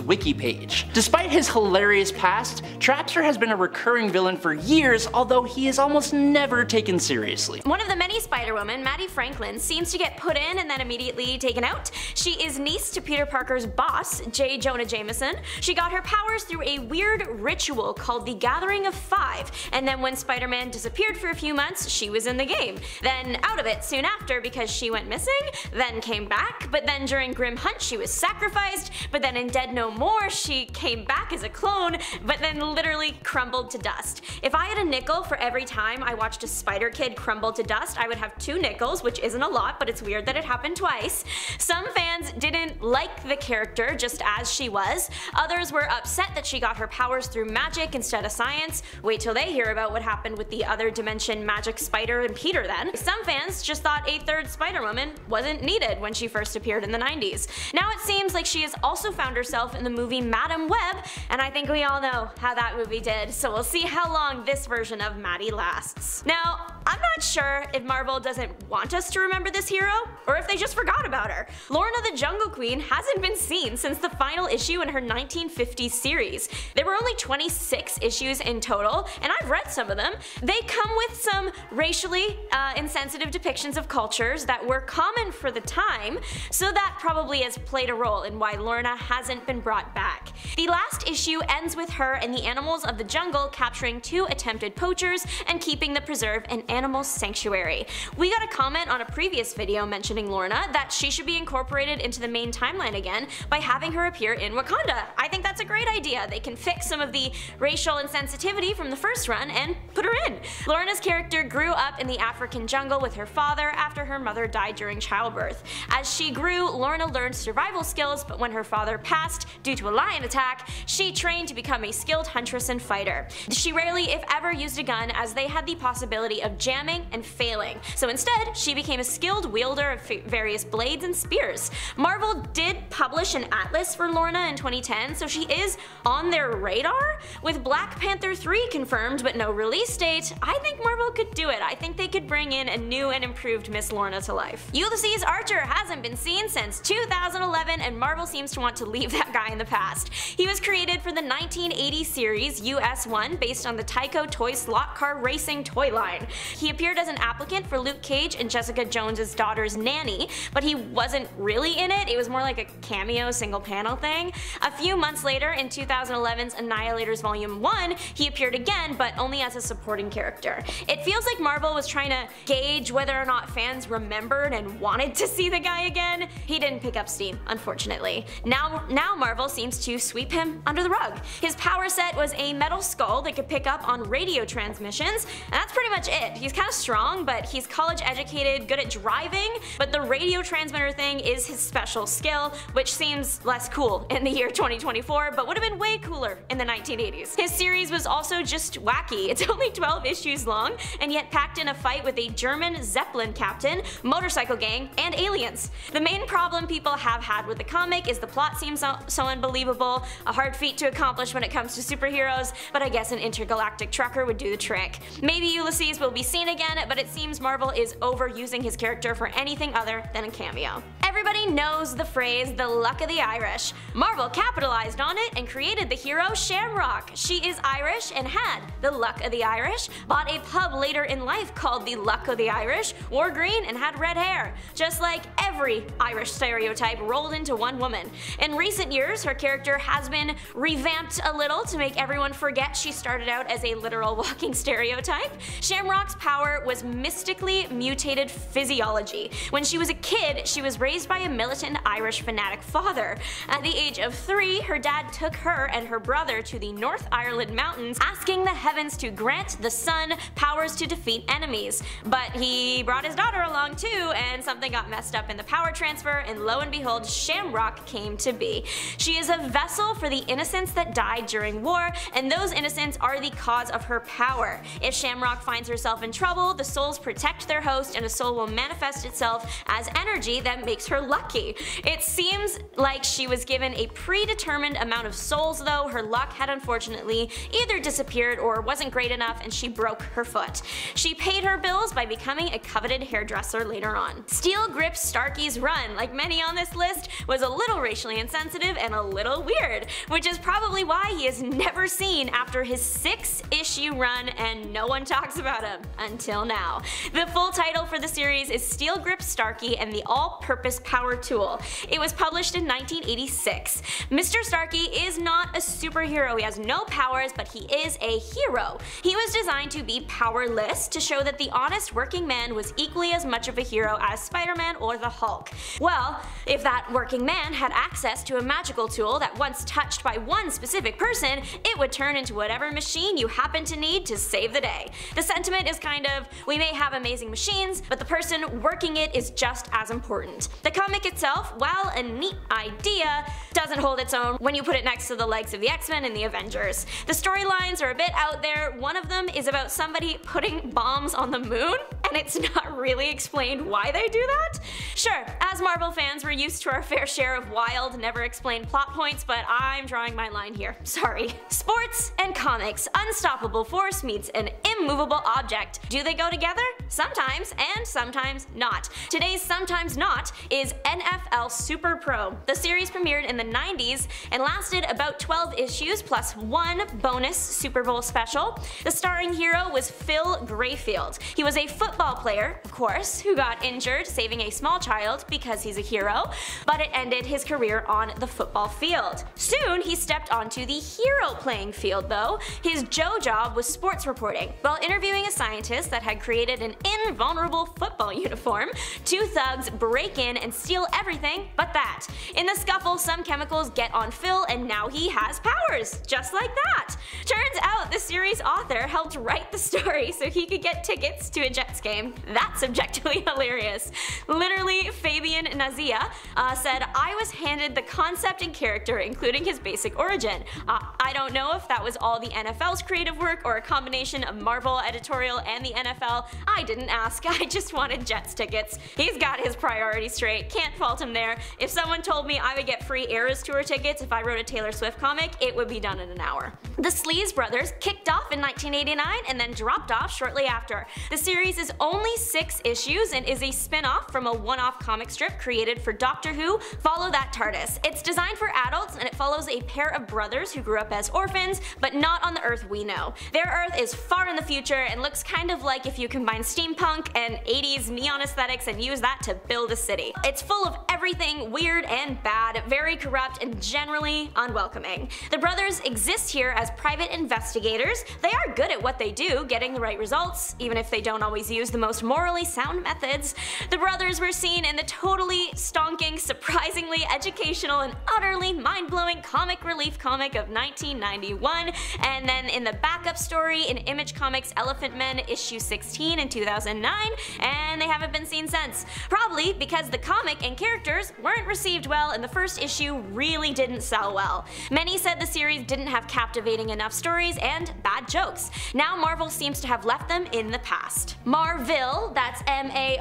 wiki page. Despite his hilarious past, Trapster has been a recurring villain for years, although he is almost never taken seriously. One of the many Spider-Women, Maddie Franklin, seems to get put in and then immediately taken out. She is niece to Peter Parker's boss, J. Jonah Jameson. She got her powers through a weird ritual called the Gathering of Five, and then when Spider-Man disappeared for a few months, she was in the game. Then out of it soon after because she went missing, then came back, but then during Grim Hunt she was sacrificed, but then in Dead No More she came back as a clone, but then literally crumbled to dust. If I had a nickel for every time I watched a Spider Kid crumble to dust, I would have 2 nickels, which isn't a lot, but it's weird that it happened twice. Some fans didn't like the character just as she was. Others were upset that she got her powers through magic instead of science. Wait till they hear about what happened with the other dimension Magic Spider and Peter then. Some fans just thought a third Spider-Woman wasn't needed when she first appeared in the 90s. Now it seems like she has also found herself in the movie Madam Web, and I think we all know how that movie did, so we'll see how long this version of Maddie lasts. Now, I'm not sure if Marvel doesn't want us to remember this hero, or if they just forgot about her. Lorna the Jungle Queen hasn't been seen since the final issue in her 1950s series. There were only 26 issues in total, and I've read some of them. They come with some racially insensitive depictions of cultures that were common for the time, so that probably has played a role in why Lorna hasn't been brought back. The last issue ends with her and the animals of the jungle capturing 2 attempted poachers and keeping the preserve an animal sanctuary. We got a comment on a previous video mentioning Lorna that she should be incorporated into the main timeline again by having her appear in Wakanda. I think that's a great idea. They can fix some of the racial insensitivity from the first run and put her in. Lorna's character grew up in the African jungle with her father after her mother died during childbirth. As she grew, Lorna learned survival skills, but when her father passed due to a lion attack, she trained to become a skilled huntress and fighter. She rarely, if ever, used a gun as they had the possibility of jamming and failing, so instead she became a skilled wielder of various blades and spears. Marvel did publish an atlas for Lorna in 2010, so she is on their radar. With Black Panther 3 confirmed but no release date, I think Marvel could do it. I think they could bring in a new and improved Miss Lorna to life. Ulysses Archer hasn't been seen since 2011, and Marvel seems to want to leave that guy in the past. He was created for the 1980 series US1 based on the Tyco Toy slot car racing toy line. He appeared as an applicant for Luke Cage and Jessica Jones's daughter's nanny, but he wasn't really in it. It was more like a cameo single panel thing. A few months later, later, in 2011's Annihilators Volume 1, he appeared again, but only as a supporting character. It feels like Marvel was trying to gauge whether or not fans remembered and wanted to see the guy again. He didn't pick up steam, unfortunately. Now Marvel seems to sweep him under the rug. His power set was a metal skull that could pick up on radio transmissions, and that's pretty much it. He's kind of strong, but he's college educated, good at driving, but the radio transmitter thing is his special skill, which seems less cool in the year 2024, but would have been way cooler in the 1980s. His series was also just wacky. It's only 12 issues long, and yet packed in a fight with a German Zeppelin captain, motorcycle gang, and aliens. The main problem people have had with the comic is the plot seems so unbelievable, a hard feat to accomplish when it comes to superheroes, but I guess an intergalactic trucker would do the trick. Maybe Ulysses will be seen again, but it seems Marvel is overusing his character for anything other than a cameo. Everybody knows the phrase, the luck of the Irish. Marvel capitalized on it and created the hero Shamrock. She is Irish and had the luck of the Irish, bought a pub later in life called the Luck of the Irish, wore green and had red hair. Just like every Irish stereotype rolled into one woman. In recent years, her character has been revamped a little to make everyone forget she started out as a literal walking stereotype. Shamrock's power was mystically mutated physiology. When she was a kid, she was raised by a militant Irish fanatic father. At the age of 3, her dad took her and her brother to the North Ireland mountains, asking the heavens to grant the sun powers to defeat enemies. But he brought his daughter along too, and something got messed up in the power transfer, and lo and behold, Shamrock came to be. She is a vessel for the innocents that died during war, and those innocents are the cause of her power. If Shamrock finds herself in trouble, the souls protect their host, and a soul will manifest itself as energy that makes her lucky. It seems like she was given a predetermined amount of souls though. Her luck had unfortunately either disappeared or wasn't great enough, and she broke her foot. She paid her bills by becoming a coveted hairdresser later on. Steel Grip Starkey's run, like many on this list, was a little racially insensitive and a little weird, which is probably why he is never seen after his 6-issue run and no one talks about him until now. The full title for the series is Steel Grip Starkey and the All-Purpose Power Tool. It was published in 1986. Mr. Starkey is not a superhero. He has no powers, but he is a hero. He was designed to be powerless to show that the honest working man was equally as much of a hero as Spider-Man or the Hulk. Well, if that working man had access to a magical tool that once touched by one specific person, it would turn into whatever machine you happen to need to save the day. The sentiment is kind of, we may have amazing machines, but the person working it is just as important. The comic itself, while a neat idea, doesn't hold its own when you put it next to the likes of the X-Men and the Avengers. The storylines are a bit out there. One of them is about somebody putting bombs on the moon, and it's not really explained why they do that. Sure, as Marvel fans, we're used to our fair share of wild, never explained plot points, but I'm drawing my line here. Sorry. Sports and comics. Unstoppable force meets an immovable object. Do they go together? Sometimes, and sometimes not. Today's sometimes not is NFL Super Pro. The series premiered in the 90s and lasted about 12 issues plus one bonus Super Bowl special. The starring hero was Phil Grayfield. He was a football player, of course, who got injured saving a small child because he's a hero, but it ended his career on the football field. Soon he stepped onto the hero playing field though. His job was sports reporting. While interviewing a scientist that had created an invulnerable football uniform, two thugs break in and steal everything but that. In the scuffle, some chemicals get on Phil and now he has powers, just like that. Turns out the series author helped write the story so he could get tickets to a Jets game. That's objectively hilarious. Literally, Fabian Nazia said, I was handed the concept and character, including his basic origin. I don't know if that was all the NFL's creative work or a combination of Marvel editorial and the NFL. I didn't ask, I just wanted Jets tickets. He's got his priorities straight, can't fault him there. If someone told me I would get free Eras Tour tickets if I wrote a Taylor Swift comic, it would be done in an hour. The Sleaze Brothers kicked off in 1989 and then dropped off shortly after. The series is only 6 issues and is a spin-off from a one-off comic strip created for Doctor Who, Follow That TARDIS. It's designed for adults and it follows a pair of brothers who grew up as orphans, but not on the Earth we know. Their Earth is far in the future and looks kind of like if you combine steampunk and 80s neon aesthetics and use that to build a city. It's full of everything weird and bad, very corrupt, and generally unwelcoming. The brothers exist here as private investigators. They are good at what they do, getting the right results, even if they don't always use the most morally sound methods. The brothers were seen in the totally stonking, surprisingly educational, and utterly mind-blowing comic relief comic of 1991, and then in the backup story in Image Comics' Elephant Men issue 16 in 2009, and they haven't been seen since. Probably because the comic and characters weren't received well and the first issue really didn't sell well. Many said the series didn't have captivating enough stories and bad jokes. Now Marvel seems to have left them in the past. Marville, that's M-A-R-V-I-L-L-E,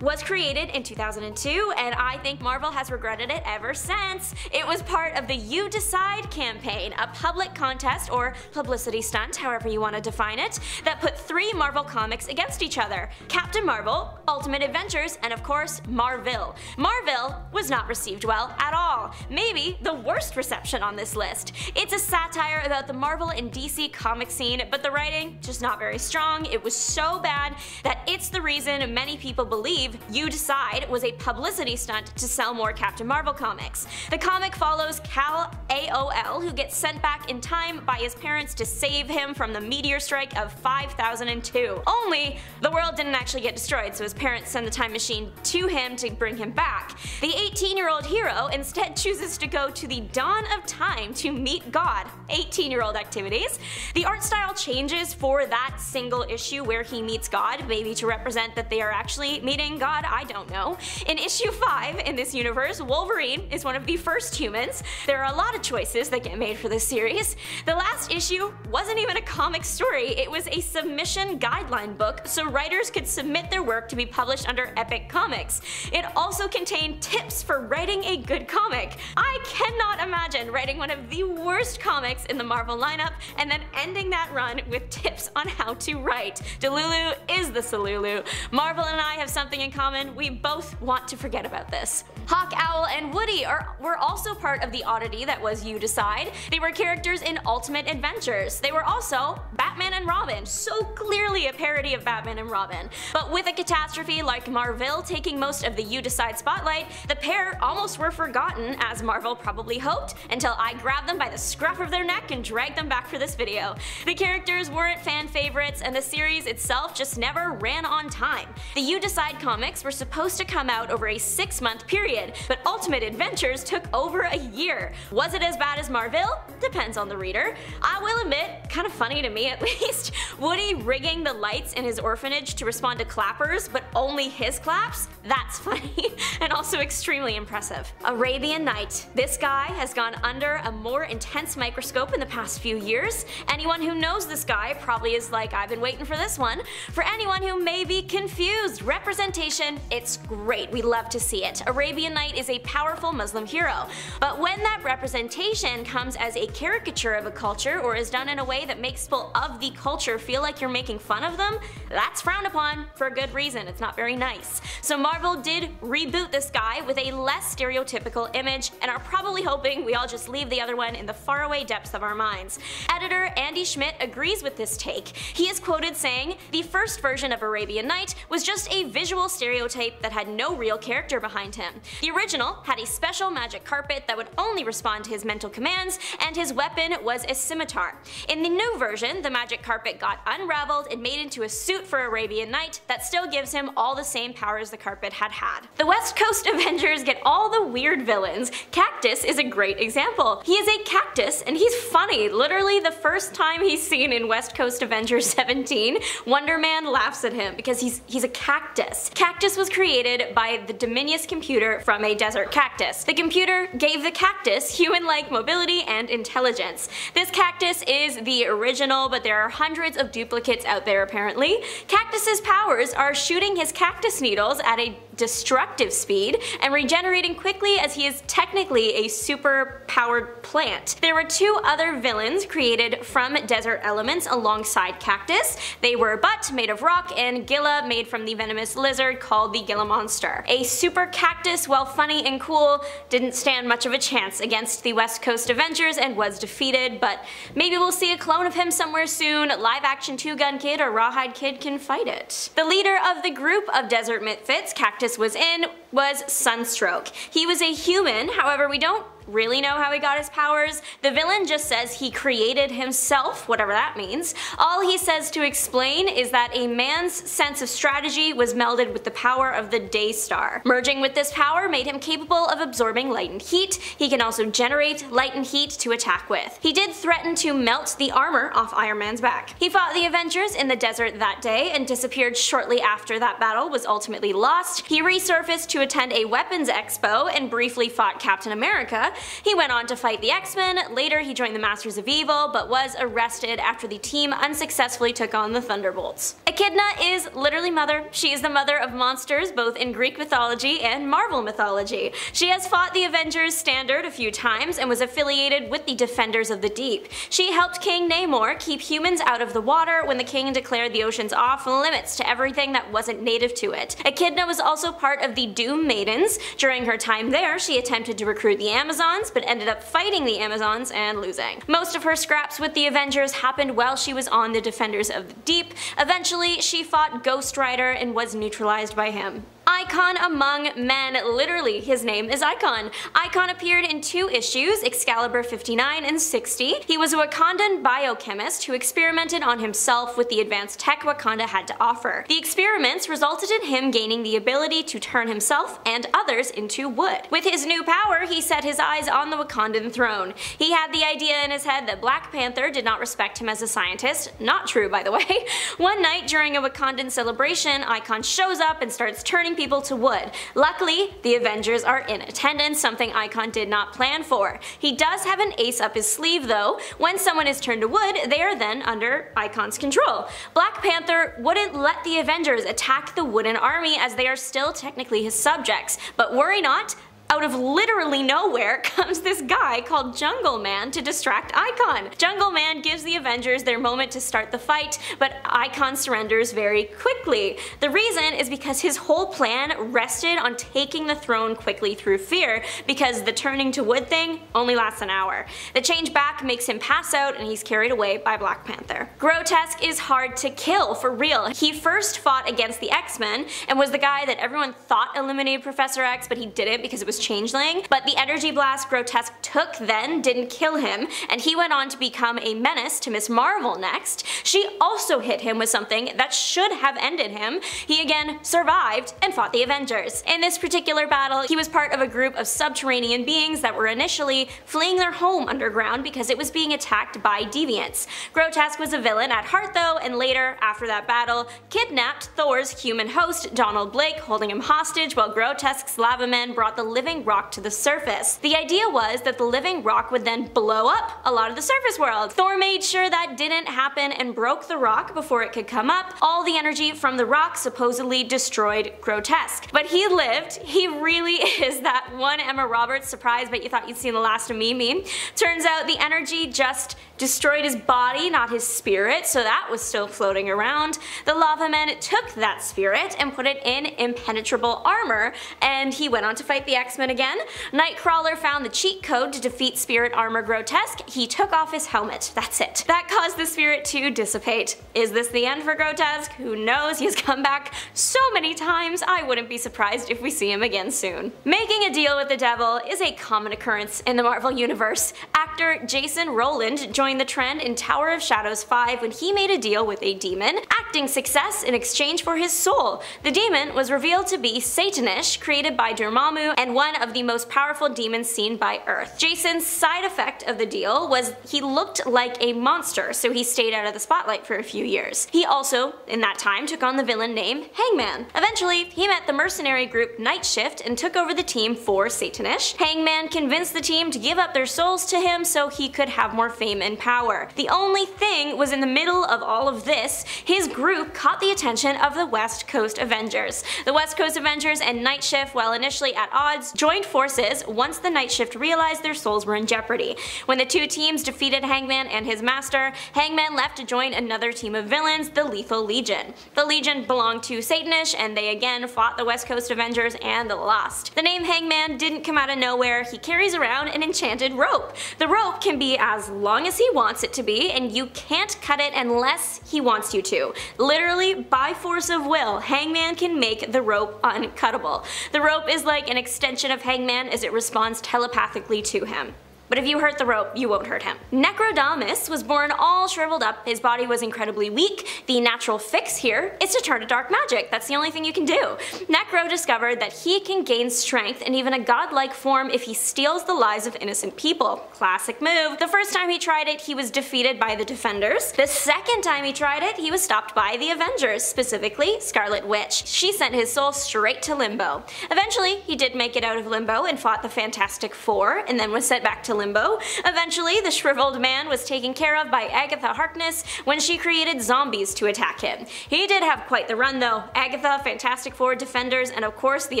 was created in 2002, and I think Marvel has regretted it ever since. It was part of the You Decide campaign, a public contest or publicity stunt, however you want to define it, that put 3 Marvel comics against each other: Captain Marvel, Ultimate Adventures, and of course Marville. Marville was not received well at all. Maybe the worst reception on this list. It's a satire about the Marvel and DC comic scene, but the writing just not very strong. It was so bad that it's the reason many people believe You Decide was a publicity stunt to sell more Captain Marvel comics. The comic follows Kal-El, who gets sent back in time by his parents to save him from the meteor strike of 5002. Only the world didn't actually get destroyed, so his parents send the time machine to him to bring him back. The 18-year-old hero instead chooses to go to the dawn of time to meet God. 18-year-old activities. The art style changes for that single issue where he meets God, maybe to represent that they are actually meeting God, I don't know. In issue 5 in this universe, Wolverine is one of the first humans. There are a lot of choices that get made for this series. The last issue wasn't even a comic story, it was a submission guideline book so writers could submit their work to be published under Epic Comics. It also contained tips for writing a good comic. I cannot imagine writing one of the worst comics in the Marvel lineup and then ending that run with tips on how to write. Delulu is the Salulu. Marvel and I have something in common: we both want to forget about this. Hawk Owl and Woody were also part of the oddity that was You Decide. They were characters in Ultimate Adventures. They were also Batman and Robin, so clearly a parody of Batman and Robin. But with a catastrophe like Marville taking most of the You Decide spotlight, the pair almost were forgotten, as Marvel probably hoped, until I grabbed them by the scruff of their neck and dragged them back for this video. The characters weren't fan favorites, and the series itself just never ran on time. The You Decide comics were supposed to come out over a 6-month period, but Ultimate Adventures took over a year. Was it as bad as Marville? Depends on the reader. I will admit, kind of funny to me at least, Woody rigging the lights in his orphanage to respond to clappers, but only his claps? That's funny, and also extremely impressive. Arabian Night. This guy has gone under a more intense microscope in the past few years. Anyone who knows this guy probably is like, I've been waiting for this one. For anyone who may be confused, representation, it's great, we love to see it. Arabian Night is a powerful Muslim hero, but when that representation comes as a caricature of a culture or is done in a way that makes people of the culture feel like you're making fun of them, that's frowned upon for a good reason. It's not very nice. So Marvel did reboot this guy with a less stereotypical image and are probably hoping we all just leave the other one in the faraway depths of our minds. Editor Andy Schmidt agrees with this take. He is quoted saying, "The first version of Arabian Night was just a visual stereotype that had no real character behind him. The original had a special magic carpet that would only respond to his mental commands, and his weapon was a scimitar. In the new version, the magic carpet got unraveled and made into a suit for Arabian Night that still gives him all the same powers the carpet had had." The West Coast Avengers get all the weird villains. Cactus is a great example. He is a cactus and he's funny. Literally the first time he's seen in West Coast Avengers 17, Wonder Man laughs at him because he's a cactus. Cactus was created by the Dominus computer from a desert cactus. The computer gave the cactus human-like mobility and intelligence. This cactus is the original, but there are hundreds of duplicates out there apparently. Cactus's powers are shooting his cactus needles at a destructive speed and regenerating quickly as he is technically a super powered plant. There were two other villains created from desert elements alongside Cactus. They were Butt, made of rock, and Gilla, made from the venomous lizard called the Gilla Monster. A super cactus, while funny and cool, didn't stand much of a chance against the West Coast Avengers and was defeated, but maybe we'll see a clone of him somewhere soon. Live action Two Gun Kid or Rawhide Kid can fight it. The leader of the group of desert misfits Cactus was in was Sunstroke. He was a human, however we don't really know how he got his powers. The villain just says he created himself, whatever that means. All he says to explain is that a man's sense of strategy was melded with the power of the Daystar. Merging with this power made him capable of absorbing light and heat. He can also generate light and heat to attack with. He did threaten to melt the armor off Iron Man's back. He fought the Avengers in the desert that day and disappeared shortly after that battle was ultimately lost. He resurfaced to attend a weapons expo and briefly fought Captain America. He went on to fight the X-Men. Later he joined the Masters of Evil, but was arrested after the team unsuccessfully took on the Thunderbolts. Echidna is literally mother. She is the mother of monsters both in Greek mythology and Marvel mythology. She has fought the Avengers Standard a few times and was affiliated with the Defenders of the Deep. She helped King Namor keep humans out of the water when the king declared the oceans off limits to everything that wasn't native to it. Echidna was also part of the Doom Maidens. During her time there, she attempted to recruit the Amazons, but ended up fighting the Amazons and losing. Most of her scraps with the Avengers happened while she was on the Defenders of the Deep. Eventually, she fought Ghost Rider and was neutralized by him. Icon among men, literally his name is Icon. Icon appeared in 2 issues, Excalibur 59 and 60. He was a Wakandan biochemist who experimented on himself with the advanced tech Wakanda had to offer. The experiments resulted in him gaining the ability to turn himself and others into wood. With his new power, he set his eyes on the Wakandan throne. He had the idea in his head that Black Panther did not respect him as a scientist. Not true, by the way. One night during a Wakandan celebration, Icon shows up and starts turning people to wood. Luckily, the Avengers are in attendance, something Icon did not plan for. He does have an ace up his sleeve though. When someone is turned to wood, they are then under Icon's control. Black Panther wouldn't let the Avengers attack the wooden army as they are still technically his subjects. But worry not, out of literally nowhere comes this guy called Jungle Man to distract Icon. Jungle Man gives the Avengers their moment to start the fight, but Icon surrenders very quickly. The reason is because his whole plan rested on taking the throne quickly through fear, because the turning to wood thing only lasts an hour. The change back makes him pass out and he's carried away by Black Panther. Grotesque is hard to kill, for real. He first fought against the X-Men and was the guy that everyone thought eliminated Professor X, but he didn't because it was Changeling, but the energy blast Grotesque took then didn't kill him, and he went on to become a menace to Miss Marvel next. She also hit him with something that should have ended him. He again survived and fought the Avengers. In this particular battle, he was part of a group of subterranean beings that were initially fleeing their home underground because it was being attacked by deviants. Grotesque was a villain at heart though, and later, after that battle, kidnapped Thor's human host, Donald Blake, holding him hostage while Grotesque's lava men brought the living rock to the surface. The idea was that the living rock would then blow up a lot of the surface world. Thor made sure that didn't happen and broke the rock before it could come up. All the energy from the rock supposedly destroyed Grotesque. But he lived. He really is that one Emma Roberts surprise but you thought you'd seen the last of me meme. Turns out the energy just destroyed his body, not his spirit, so that was still floating around. The lava men took that spirit and put it in impenetrable armor, and he went on to fight the X-Men again. Nightcrawler found the cheat code to defeat Spirit Armor Grotesque. He took off his helmet. That's it. That caused the spirit to dissipate. Is this the end for Grotesque? Who knows? He has come back so many times, I wouldn't be surprised if we see him again soon. Making a deal with the devil is a common occurrence in the Marvel Universe. Actor Jason Rowland joined the trend in Tower of Shadows 5 when he made a deal with a demon, acting success in exchange for his soul. The demon was revealed to be Satanish, created by Dormammu, and one of the most powerful demons seen by Earth. Jason's side effect of the deal was he looked like a monster, so he stayed out of the spotlight for a few years. He also, in that time, took on the villain name Hangman. Eventually, he met the mercenary group Night Shift and took over the team for Satanish. Hangman convinced the team to give up their souls to him so he could have more fame and power. The only thing was, in the middle of all of this, his group caught the attention of the West Coast Avengers. The West Coast Avengers and Night Shift, while initially at odds, joined forces once the Night Shift realized their souls were in jeopardy. When the two teams defeated Hangman and his master, Hangman left to join another team of villains, the Lethal Legion. The Legion belonged to Satanish, and they again fought the West Coast Avengers and lost. The name Hangman didn't come out of nowhere. He carries around an enchanted rope. The rope can be as long as he wants it to be, and you can't cut it unless he wants you to. Literally, by force of will, Hangman can make the rope uncuttable. The rope is like an extension of Hangman as it responds telepathically to him. But if you hurt the rope, you won't hurt him. Necrodamus was born all shriveled up. His body was incredibly weak. The natural fix here is to turn to dark magic. That's the only thing you can do. Necro discovered that he can gain strength and even a godlike form if he steals the lives of innocent people. Classic move. The first time he tried it, he was defeated by the Defenders. The second time he tried it, he was stopped by the Avengers, specifically Scarlet Witch. She sent his soul straight to Limbo. Eventually, he did make it out of Limbo and fought the Fantastic Four, and then was sent back to Limbo. Eventually, the shriveled man was taken care of by Agatha Harkness when she created zombies to attack him. He did have quite the run though. Agatha, Fantastic Four, Defenders, and of course the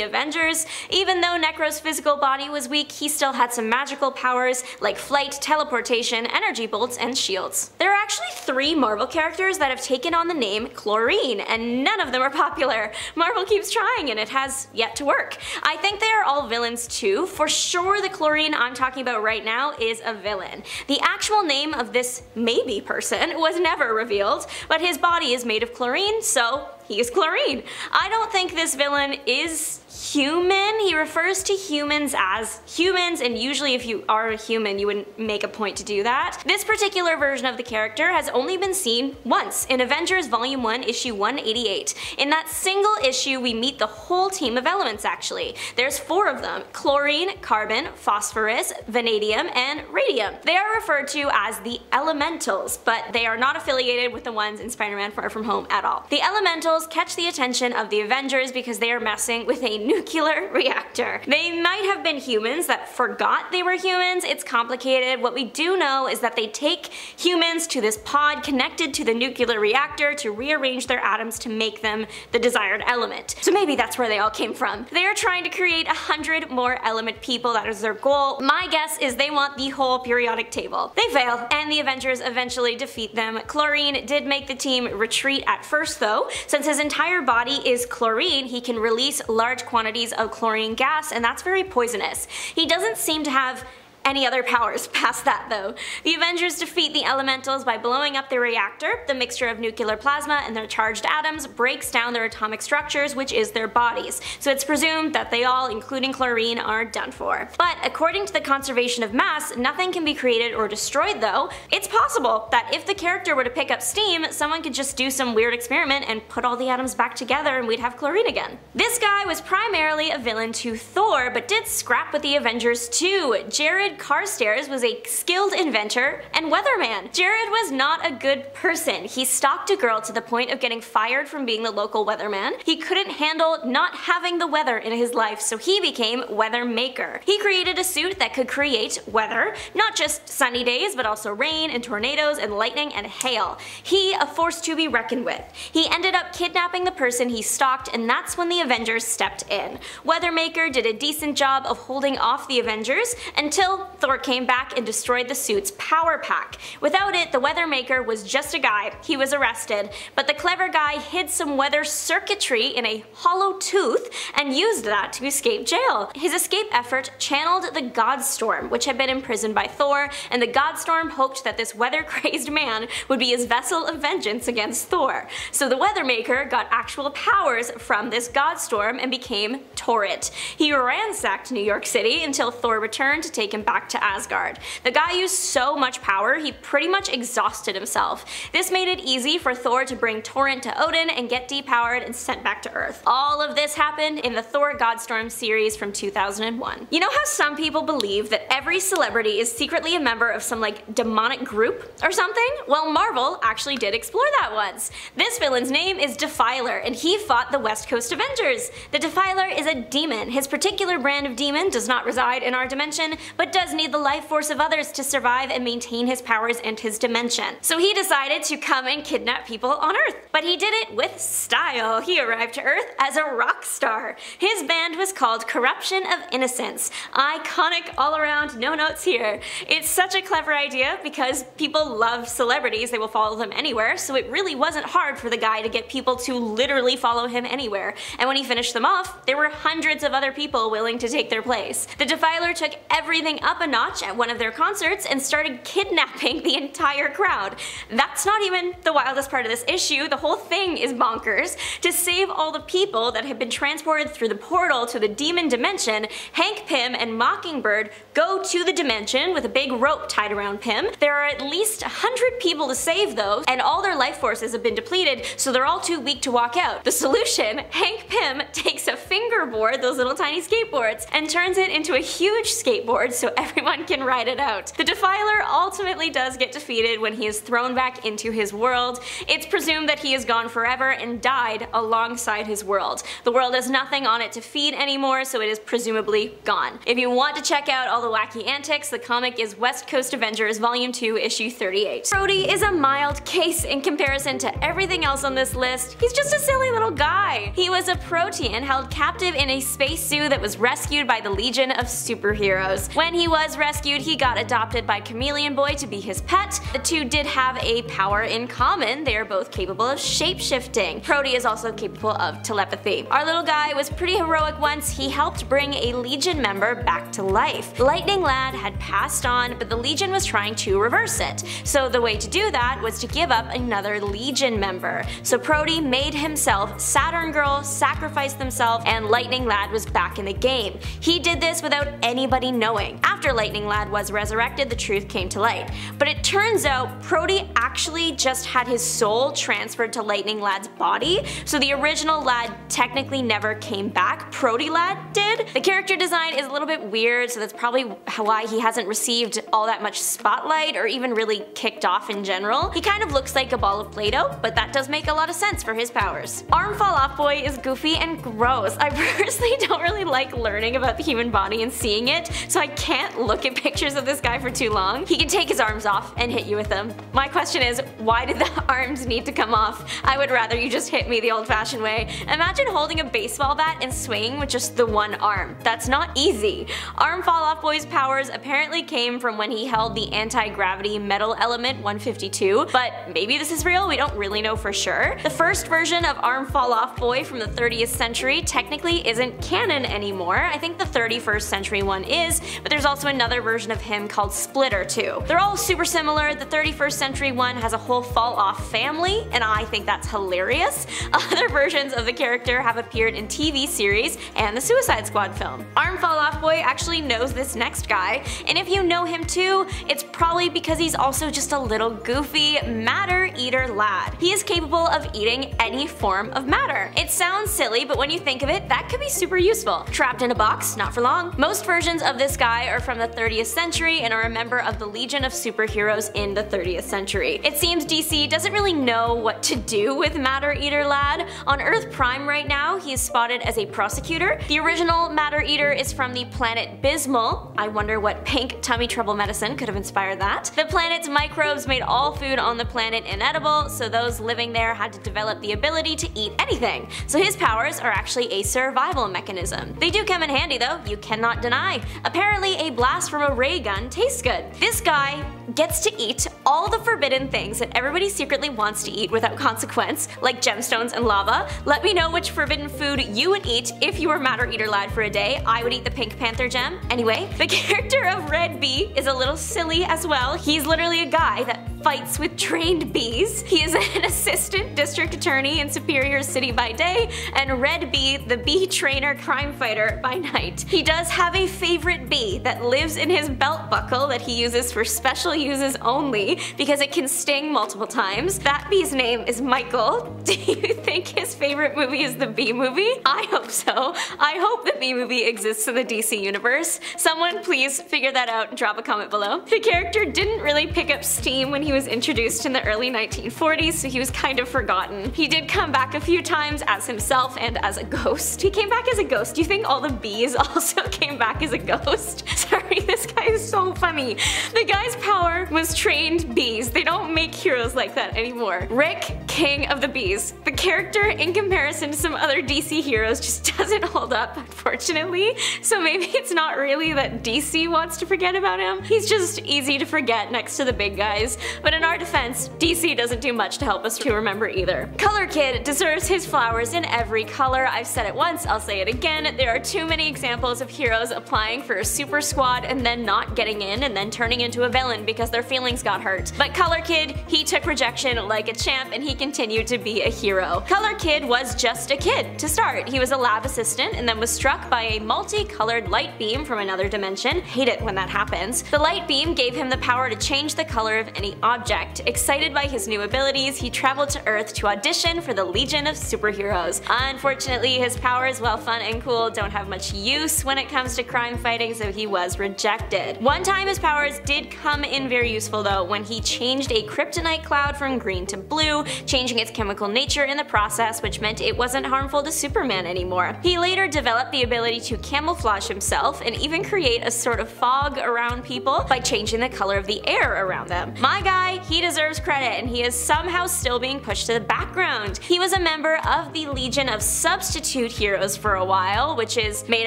Avengers. Even though Necro's physical body was weak, he still had some magical powers like flight, teleportation, energy bolts, and shields. There are actually 3 Marvel characters that have taken on the name Chlorine, and none of them are popular. Marvel keeps trying and it has yet to work. I think they are all villains too. For sure the Chlorine I'm talking about right now is a villain. The actual name of this maybe person was never revealed, but his body is made of chlorine, so he is Chlorine. I don't think this villain is human. He refers to humans as humans, and usually if you are a human you wouldn't make a point to do that. This particular version of the character has only been seen once, in Avengers Volume 1 issue 188. In that single issue we meet the whole team of elements actually. There's 4 of them: chlorine, carbon, phosphorus, vanadium, and radium. They are referred to as the Elementals, but they are not affiliated with the ones in Spider-Man Far From Home at all. The Elementals catch the attention of the Avengers because they are messing with a nuclear reactor. They might have been humans that forgot they were humans. It's complicated. What we do know is that they take humans to this pod connected to the nuclear reactor to rearrange their atoms to make them the desired element. So maybe that's where they all came from. They are trying to create 100 more element people. That is their goal. My guess is they want the whole periodic table. They fail, and the Avengers eventually defeat them. Chlorine did make the team retreat at first though. Since his entire body is chlorine, he can release large quantities of chlorine gas, and that's very poisonous. He doesn't seem to have any other powers past that though. The Avengers defeat the Elementals by blowing up their reactor. The mixture of nuclear plasma and their charged atoms breaks down their atomic structures, which is their bodies. So it's presumed that they all, including Chlorine, are done for. But according to the conservation of mass, nothing can be created or destroyed though. It's possible that if the character were to pick up steam, someone could just do some weird experiment and put all the atoms back together and we'd have Chlorine again. This guy was primarily a villain to Thor, but did scrap with the Avengers too. Jared Carstairs was a skilled inventor and weatherman. Jared was not a good person. He stalked a girl to the point of getting fired from being the local weatherman. He couldn't handle not having the weather in his life, so he became Weather Maker. He created a suit that could create weather, not just sunny days, but also rain and tornadoes and lightning and hail. He, a force to be reckoned with. He ended up kidnapping the person he stalked, and that's when the Avengers stepped in. Weather Maker did a decent job of holding off the Avengers until Thor came back and destroyed the suit's power pack. Without it, the Weather Maker was just a guy. He was arrested, but the clever guy hid some weather circuitry in a hollow tooth and used that to escape jail. His escape effort channeled the Godstorm, which had been imprisoned by Thor, and the Godstorm hoped that this weather-crazed man would be his vessel of vengeance against Thor. So the Weather Maker got actual powers from this Godstorm and became Torrid. He ransacked New York City until Thor returned to take him back back to Asgard. The guy used so much power, he pretty much exhausted himself. This made it easy for Thor to bring Torrent to Odin and get depowered and sent back to Earth. All of this happened in the Thor Godstorm series from 2001. You know how some people believe that every celebrity is secretly a member of some like demonic group or something? Well, Marvel actually did explore that once. This villain's name is Defiler, and he fought the West Coast Avengers. The Defiler is a demon. His particular brand of demon does not reside in our dimension, but does need the life force of others to survive and maintain his powers and his dimension. So he decided to come and kidnap people on Earth. But he did it with style. He arrived to Earth as a rock star. His band was called Corruption of Innocence. Iconic all around, no notes here. It's such a clever idea because people love celebrities, they will follow them anywhere, so it really wasn't hard for the guy to get people to literally follow him anywhere. And when he finished them off, there were hundreds of other people willing to take their place. The Defiler took everything up a notch at one of their concerts and started kidnapping the entire crowd. That's not even the wildest part of this issue, the whole thing is bonkers. To save all the people that had been transported through the portal to the demon dimension, Hank Pym and Mockingbird go to the dimension with a big rope tied around Pym. There are at least 100 people to save though, and all their life forces have been depleted, so they're all too weak to walk out. The solution? Hank Pym takes a fingerboard, those little tiny skateboards, and turns it into a huge skateboard so everyone can ride it out. The Defiler ultimately does get defeated when he is thrown back into his world. It's presumed that he is gone forever and died alongside his world. The world has nothing on it to feed anymore, so it is presumably gone. If you want to check out all the wacky antics, the comic is West Coast Avengers Volume 2, Issue 38. Rhodey is a mild case in comparison to everything else on this list. He's just a silly little guy. He was a protean held captive in a space zoo that was rescued by the Legion of Superheroes. When he was rescued, he got adopted by Chameleon Boy to be his pet. The two did have a power in common. They are both capable of shape-shifting. Rhodey is also capable of telepathy. Our little guy was pretty heroic once. He helped bring a Legion member back to life. Lightning Lad had passed on, but the Legion was trying to reverse it. So the way to do that was to give up another Legion member. So Rhodey made himself Saturn Girl, sacrificed himself, and Lightning Lad was back in the game. He did this without anybody knowing. After Lightning Lad was resurrected, the truth came to light. But it turns out Rhodey actually just had his soul transferred to Lightning Lad's body, so the original Lad technically never came back. Rhodey Lad did. The character design is a little bit weird, so that's probably why he hasn't received all that much spotlight or even really kicked off in general. He kind of looks like a ball of Play-Doh, but that does make a lot of sense for his powers. Arm Fall Off Boy is goofy and gross. I personally don't really like learning about the human body and seeing it, so I can't look at pictures of this guy for too long. He can take his arms off and hit you with them. My question is, why did the arms need to come off? I would rather you just hit me the old-fashioned way. Imagine holding a baseball bat and swinging with just the one arm. That's not easy. Arm Fall Off Boy's powers apparently came from when he held the anti-gravity metal element 152, but maybe this is real, we don't really know for sure. The first version of Arm Fall Off Boy from the 30th century technically isn't canon anymore. I think the 31st century one is, but there's also another version of him called Splitter too. They're all super similar. The 31st century one has a whole fall off family, and I think that's hilarious. Other versions of the character have appeared in TV series and the Suicide Squad film. Arm Fall Off Boy actually knows this next guy, and if you know him too, it's probably because he's also just a little goofy matter eater lad. He is capable of eating any form of matter. It sounds silly, but when you think of it, that could be super useful. Trapped in a box? Not for long. Most versions of this guy are from the 30th century and are a member of the Legion of Superheroes in the 30th century. It seems DC doesn't really know what to do with Matter Eater Lad. On Earth Prime right now, he is spotted as a prosecutor. The original Matter Eater is from the planet Bismal. I wonder what pink tummy trouble medicine could have inspired that. The planet's microbes made all food on the planet inedible, so those living there had to develop the ability to eat anything. So his powers are actually a survival mechanism. They do come in handy though, you cannot deny. Apparently a blast from a ray gun tastes good. This guy gets to eat all the forbidden things that everybody secretly wants to eat without consequence, like gemstones and lava. Let me know which forbidden food you would eat if you were Matter Eater Lad for a day. I would eat the Pink Panther gem. Anyway, the character of Red Bee is a little silly as well. He's literally a guy that fights with trained bees. He is an assistant district attorney in Superior City by day, and Red Bee, the bee trainer crime fighter by night. He does have a favorite bee that lives in his belt buckle that he uses for special uses only because it can sting multiple times. That bee's name is Michael. Do you think his favorite movie is the Bee Movie? I hope so. I hope the Bee Movie exists in the DC universe. Someone please figure that out and drop a comment below. The character didn't really pick up steam when he was introduced in the early 1940s, so he was kind of forgotten. He did come back a few times as himself and as a ghost. He came back as a ghost. Do you think all the bees also came back as a ghost? Sorry, this guy is so funny. The guy's power was trained bees. They don't make heroes like that anymore. Rick, king of the bees. The character, in comparison to some other DC heroes, just doesn't hold up, unfortunately. So maybe it's not really that DC wants to forget about him. He's just easy to forget next to the big guys. But in our defense, DC doesn't do much to help us to remember either. Color Kid deserves his flowers in every color. I've said it once, I'll say it again. There are too many examples of heroes applying for a super squad and then not getting in and then turning into a villain because their feelings got hurt. But Color Kid, he took rejection like a champ and he continued to be a hero. Color Kid was just a kid to start. He was a lab assistant and then was struck by a multicolored light beam from another dimension. Hate it when that happens. The light beam gave him the power to change the color of any object. Excited by his new abilities, he traveled to Earth to audition for the Legion of Superheroes. Unfortunately, his powers, while fun and cool, don't have much use when it comes to crime fighting, so he was rejected. One time his powers did come in very useful though, when he changed a kryptonite cloud from green to blue, changing its chemical nature in the process, which meant it wasn't harmful to Superman anymore. He later developed the ability to camouflage himself and even create a sort of fog around people by changing the color of the air around them. My guy, he deserves credit, and he is somehow still being pushed to the background. He was a member of the Legion of Substitute Heroes for a while, which is made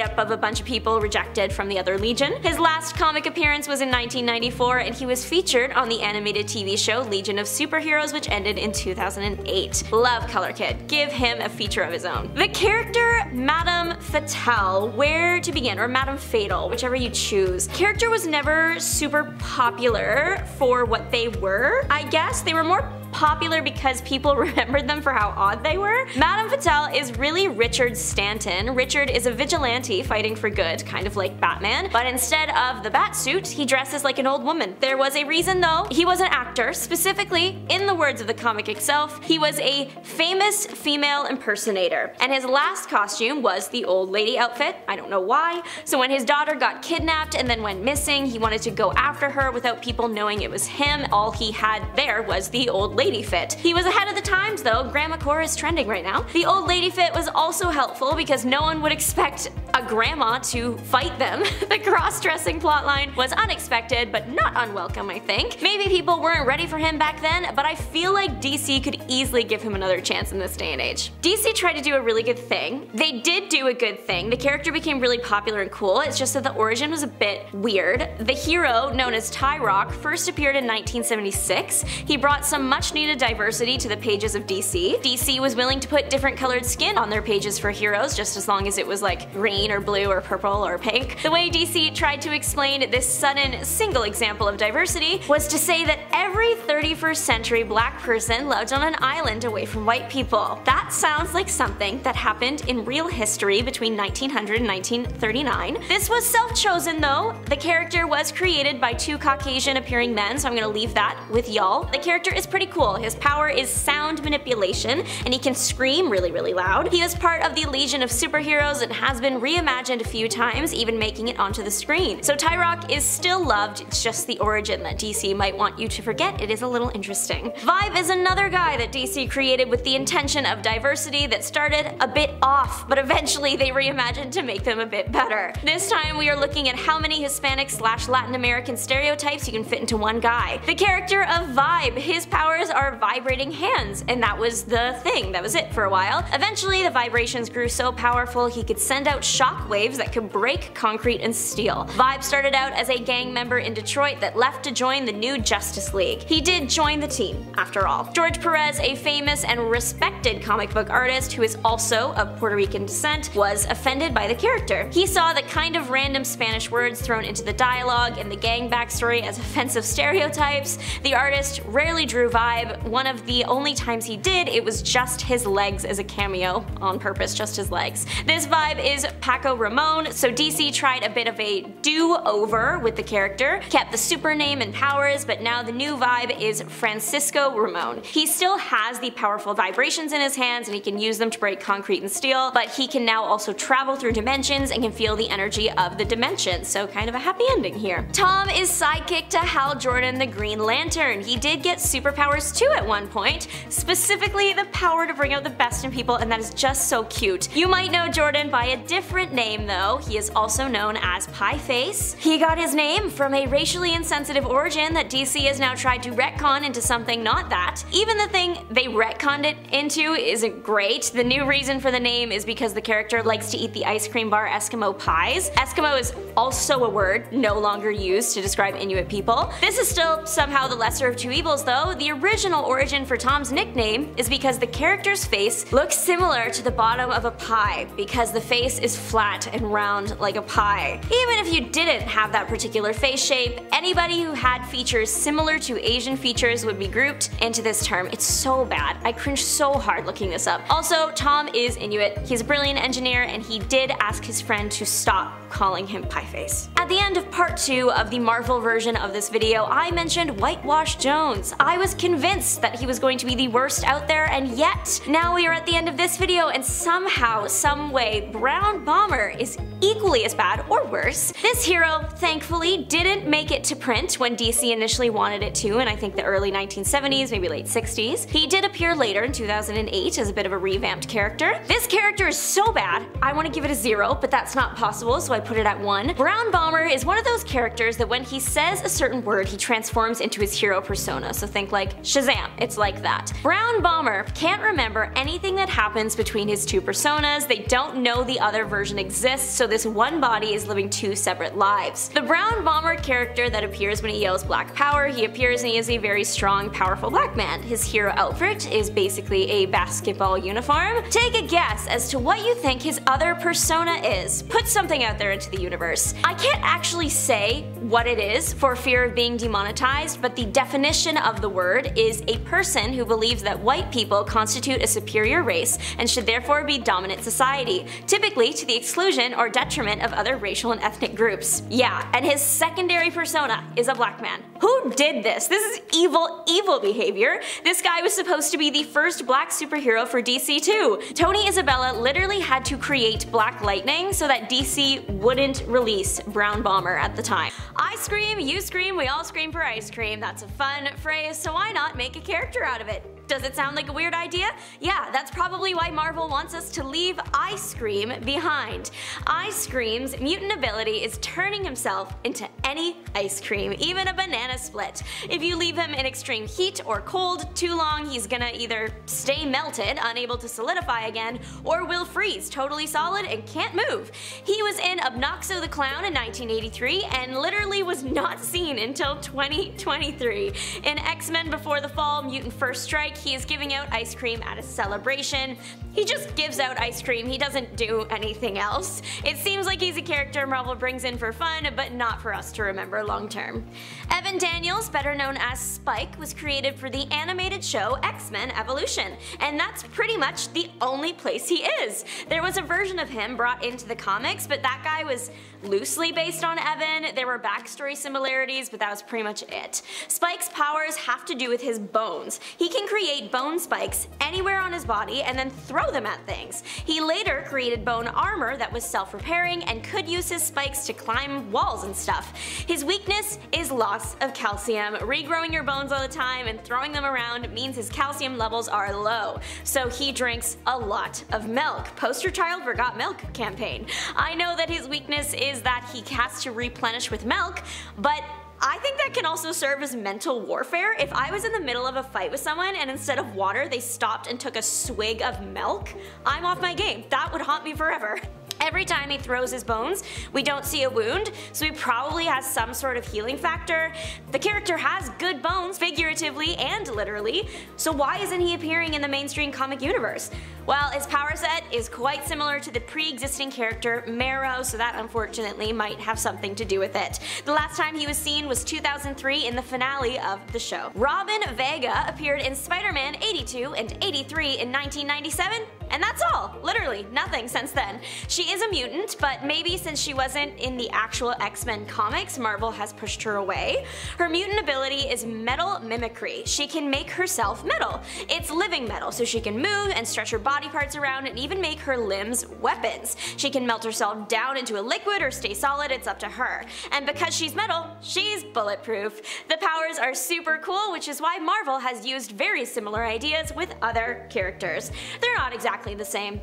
up of a bunch of people rejected from the other Legion. His last comic appearance was in 1994, and he was featured on the animated TV show Legion of Superheroes, which ended in 2008. Love Color Kid. Give him a feature of his own. The character Madame Fatale, where to begin, or Madame Fatal, whichever you choose. Character was never super popular for what they were, I guess. They were more popular because people remembered them for how odd they were. Madame Fatale is really Richard Stanton. Richard is a vigilante fighting for good, kind of like Batman, but instead of the bat suit, he dresses like an old woman. There was a reason though. He was an actor. Specifically, in the words of the comic itself, he was a famous female impersonator, and his last costume was the old lady outfit. I don't know why. So when his daughter got kidnapped and then went missing, he wanted to go after her without people knowing it was him. All he had there was the old lady fit. He was ahead of the times though. Grandma Core is trending right now. The old lady fit was also helpful because no one would expect a grandma to fight them. The cross-dressing plotline was unexpected but not unwelcome, I think. Maybe people weren't ready for him back then, but I feel like DC could easily give him another chance in this day and age. DC tried to do a really good thing. They did do a good thing. The character became really popular and cool. It's just that the origin was a bit weird. The hero, known as Tyrock, first appeared in 1976. He brought some much needed diversity to the pages of DC. DC was willing to put different colored skin on their pages for heroes, just as long as it was like green or blue or purple or pink. The way DC tried to explain this sudden single example of diversity was to say that every 31st century black person lived on an island away from white people. That sounds like something that happened in real history between 1900 and 1939. This was self-chosen though. The character was created by two Caucasian appearing men, so I'm gonna leave that with y'all. The character is pretty cool. His power is sound manipulation, and he can scream really, really loud. He is part of the Legion of Superheroes and has been reimagined a few times, even making it onto the screen. So Tyrock is still loved, it's just the origin that DC might want you to forget. It is a little interesting. Vibe is another guy that DC created with the intention of diversity that started a bit off, but eventually they reimagined to make them a bit better. This time we are looking at how many Hispanic/Latin American stereotypes you can fit into one guy. The character of Vibe, his powers are vibrating hands, and that was the thing. That was it for a while. Eventually the vibrations grew so powerful he could send out shock shock waves that could break concrete and steel. Vibe started out as a gang member in Detroit that left to join the new Justice League. He did join the team, after all. George Perez, a famous and respected comic book artist who is also of Puerto Rican descent, was offended by the character. He saw the kind of random Spanish words thrown into the dialogue and the gang backstory as offensive stereotypes. The artist rarely drew Vibe. One of the only times he did, it was just his legs as a cameo, on purpose, just his legs. This Vibe is Paco Ramon, so DC tried a bit of a do-over with the character, kept the super name and powers, but now the new Vibe is Francisco Ramon. He still has the powerful vibrations in his hands and he can use them to break concrete and steel, but he can now also travel through dimensions and can feel the energy of the dimensions, so kind of a happy ending here. Tom is sidekick to Hal Jordan, the Green Lantern. He did get superpowers too at one point, specifically the power to bring out the best in people, and that is just so cute. You might know Jordan by a different name though. He is also known as Pie Face. He got his name from a racially insensitive origin that DC has now tried to retcon into something not that. Even the thing they retconned it into isn't great. The new reason for the name is because the character likes to eat the ice cream bar Eskimo pies. Eskimo is also a word no longer used to describe Inuit people. This is still somehow the lesser of two evils though. The original origin for Tom's nickname is because the character's face looks similar to the bottom of a pie, because the face is flat and round like a pie. Even if you didn't have that particular face shape, anybody who had features similar to Asian features would be grouped into this term. It's so bad. I cringe so hard looking this up. Also, Tom is Inuit. He's a brilliant engineer and he did ask his friend to stop calling him Pieface. At the end of part 2 of the Marvel version of this video, I mentioned Whitewash Jones. I was convinced that he was going to be the worst out there, and yet now we are at the end of this video and somehow, someway, Brown Bomber is equally as bad or worse. This hero, thankfully, didn't make it to print when DC initially wanted it to in I think the early 1970s, maybe late 60s. He did appear later in 2008 as a bit of a revamped character. This character is so bad, I want to give it a 0, but that's not possible, so I put it at 1. Brown Bomber is one of those characters that when he says a certain word, he transforms into his hero persona, so think like Shazam, it's like that. Brown Bomber can't remember anything that happens between his two personas, they don't know the other version exists, so this one body is living two separate lives. The Brown Bomber character that appears when he yells Black Power, he appears and he is a very strong, powerful black man. His hero outfit is basically a basketball uniform. Take a guess as to what you think his other persona is. Put something out there into the universe. I can't actually say what it is for fear of being demonetized, but the definition of the word is a person who believes that white people constitute a superior race and should therefore be dominant society, typically to the exclusion or detriment of other racial and ethnic groups. Yeah, and his secondary persona is a black man. Who did this? This is evil, evil behavior. This guy was supposed to be the first black superhero for DC too. Tony Isabella literally had to create Black Lightning so that DC wouldn't release Brown Bomber at the time. I scream, you scream, we all scream for ice cream. That's a fun phrase, so why not make a character out of it? Does it sound like a weird idea? Yeah, that's probably why Marvel wants us to leave Ice Cream behind. Ice Cream's mutant ability is turning himself into any ice cream, even a banana split. If you leave him in extreme heat or cold too long, he's gonna either stay melted, unable to solidify again, or will freeze totally solid and can't move. He was in Obnoxo the Clown in 1983 and literally was not seen until 2023. In X-Men Before the Fall, Mutant First Strike, he is giving out ice cream at a celebration. He just gives out ice cream, he doesn't do anything else. It seems like he's a character Marvel brings in for fun, but not for us to remember long term. Evan Daniels, better known as Spike, was created for the animated show X-Men Evolution, and that's pretty much the only place he is. There was a version of him brought into the comics, but that guy was loosely based on Evan. There were backstory similarities, but that was pretty much it. Spike's powers have to do with his bones. He can create bone spikes anywhere on his body and then throw them at things. He later created bone armor that was self-repairing and could use his spikes to climb walls and stuff. His weakness is loss of calcium. Regrowing your bones all the time and throwing them around means his calcium levels are low, so he drinks a lot of milk. Poster child for Got Milk campaign. I know that his weakness is that he has to replenish with milk, but I think that can also serve as mental warfare. If I was in the middle of a fight with someone and instead of water they stopped and took a swig of milk, I'm off my game. That would haunt me forever. Every time he throws his bones, we don't see a wound, so he probably has some sort of healing factor. The character has good bones, figuratively and literally, so why isn't he appearing in the mainstream comic universe? Well, his power set is quite similar to the pre-existing character Marrow, so that unfortunately might have something to do with it. The last time he was seen was 2003 in the finale of the show. Robin Vega appeared in Spider-Man 82 and 83 in 1997, and that's all. Literally nothing since then. She is a mutant, but maybe since she wasn't in the actual X-Men comics, Marvel has pushed her away. Her mutant ability is metal mimicry. She can make herself metal. It's living metal, so she can move and stretch her body parts around and even make her limbs weapons. She can melt herself down into a liquid or stay solid, it's up to her. And because she's metal, she's bulletproof. The powers are super cool, which is why Marvel has used very similar ideas with other characters. They're not exactly the same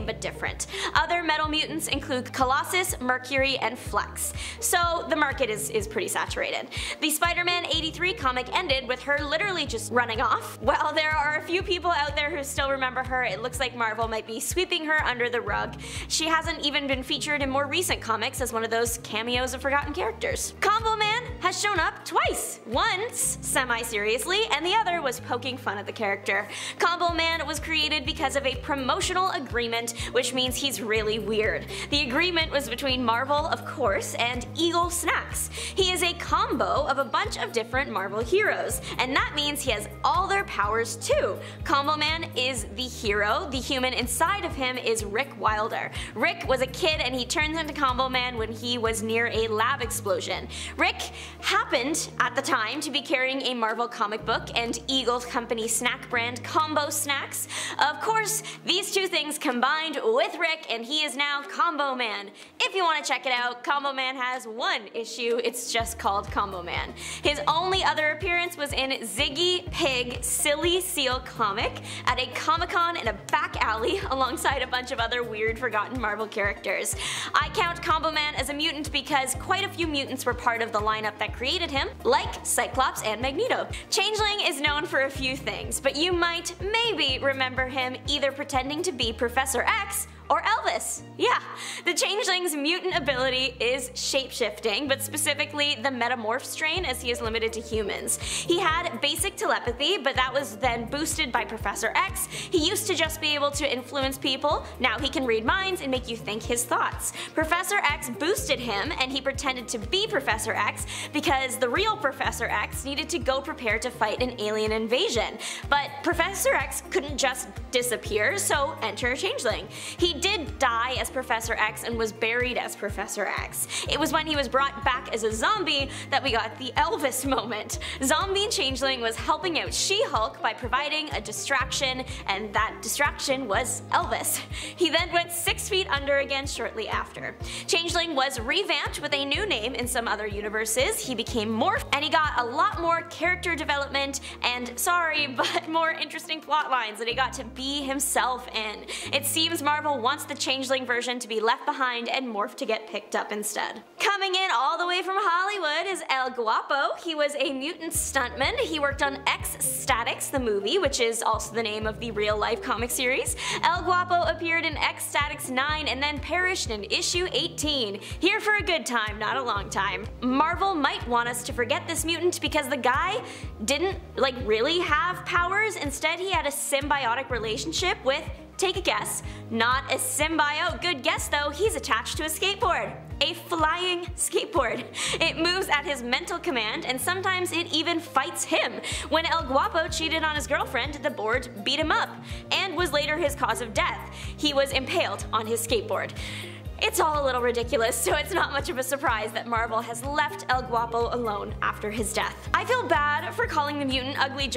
but different. Other metal mutants include Colossus, Mercury, and Flex. So the market is pretty saturated. The Spider-Man 83 comic ended with her literally just running off. Well, there are a few people out there who still remember her. It looks like Marvel might be sweeping her under the rug. She hasn't even been featured in more recent comics as one of those cameos of forgotten characters. Combo Man has shown up twice. Once semi-seriously, and the other was poking fun at the character. Combo Man was created because of a promotional agreement, which means he's really weird. The agreement was between Marvel, of course, and Eagle Snacks. He is a combo of a bunch of different Marvel heroes, and that means he has all their powers too. Combo Man is the hero. The human inside of him is Rick Wilder. Rick was a kid and he turns into Combo Man when he was near a lab explosion. Rick happened, at the time, to be carrying a Marvel comic book and Eagle Company snack brand Combo Snacks. Of course, these two things combined with Rick and he is now Combo Man. If you want to check it out, Combo Man has one issue, it's just called Combo Man. His only other appearance was in Ziggy Pig Silly Seal comic at a Comic-Con in a back alley alongside a bunch of other weird forgotten Marvel characters. I count Combo Man as a mutant because quite a few mutants were part of the lineup that created him, like Cyclops and Magneto. Changeling is known for a few things, but you might maybe remember him either pretending to be Professor X or Elvis. Yeah, the Changeling's mutant ability is shapeshifting, but specifically the metamorph strain, as he is limited to humans. He had basic telepathy, but that was then boosted by Professor X. He used to just be able to influence people, now he can read minds and make you think his thoughts. Professor X boosted him and he pretended to be Professor X because the real Professor X needed to go prepare to fight an alien invasion. But Professor X couldn't just disappear, so enter a Changeling. He did die as Professor X and was buried as Professor X. It was when he was brought back as a zombie that we got the Elvis moment. Zombie Changeling was helping out She-Hulk by providing a distraction, and that distraction was Elvis. He then went 6 feet under again shortly after. Changeling was revamped with a new name in some other universes. He became Morph, and he got a lot more character development and, sorry, but more interesting plot lines that he got to be himself in. It seems Marvel wants the Changeling version to be left behind and Morph to get picked up instead. Coming in all the way from Hollywood is El Guapo. He was a mutant stuntman. He worked on X-Statix, the movie, which is also the name of the real-life comic series. El Guapo appeared in X-Statix 9 and then perished in issue 18. Here for a good time, not a long time. Marvel might want us to forget this mutant because the guy didn't, really have powers. Instead, he had a symbiotic relationship with, take a guess, not a symbiote. Good guess though, he's attached to a skateboard. A flying skateboard. It moves at his mental command and sometimes it even fights him. When El Guapo cheated on his girlfriend, the board beat him up and was later his cause of death. He was impaled on his skateboard. It's all a little ridiculous, so it's not much of a surprise that Marvel has left El Guapo alone after his death. I feel bad for calling the mutant Ugly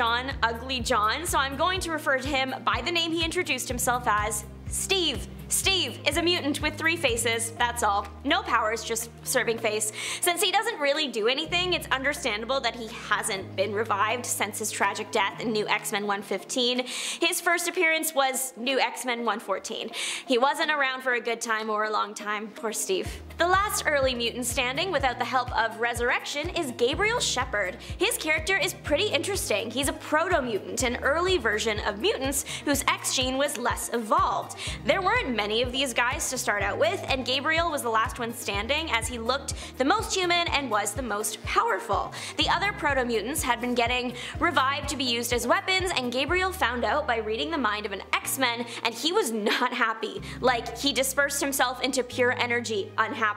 John, so I'm going to refer to him by the name he introduced himself as, Steve. Steve is a mutant with 3 faces, that's all. No powers, just serving face. Since he doesn't really do anything, it's understandable that he hasn't been revived since his tragic death in New X-Men 115. His first appearance was New X-Men 114. He wasn't around for a good time or a long time. Poor Steve. The last early mutant standing without the help of resurrection is Gabriel Shepherd. His character is pretty interesting. He's a proto-mutant, an early version of mutants whose X gene was less evolved. There weren't many of these guys to start out with, and Gabriel was the last one standing as he looked the most human and was the most powerful. The other proto-mutants had been getting revived to be used as weapons, and Gabriel found out by reading the mind of an X-Men, and he was not happy. Like, he dispersed himself into pure energy, unhappy.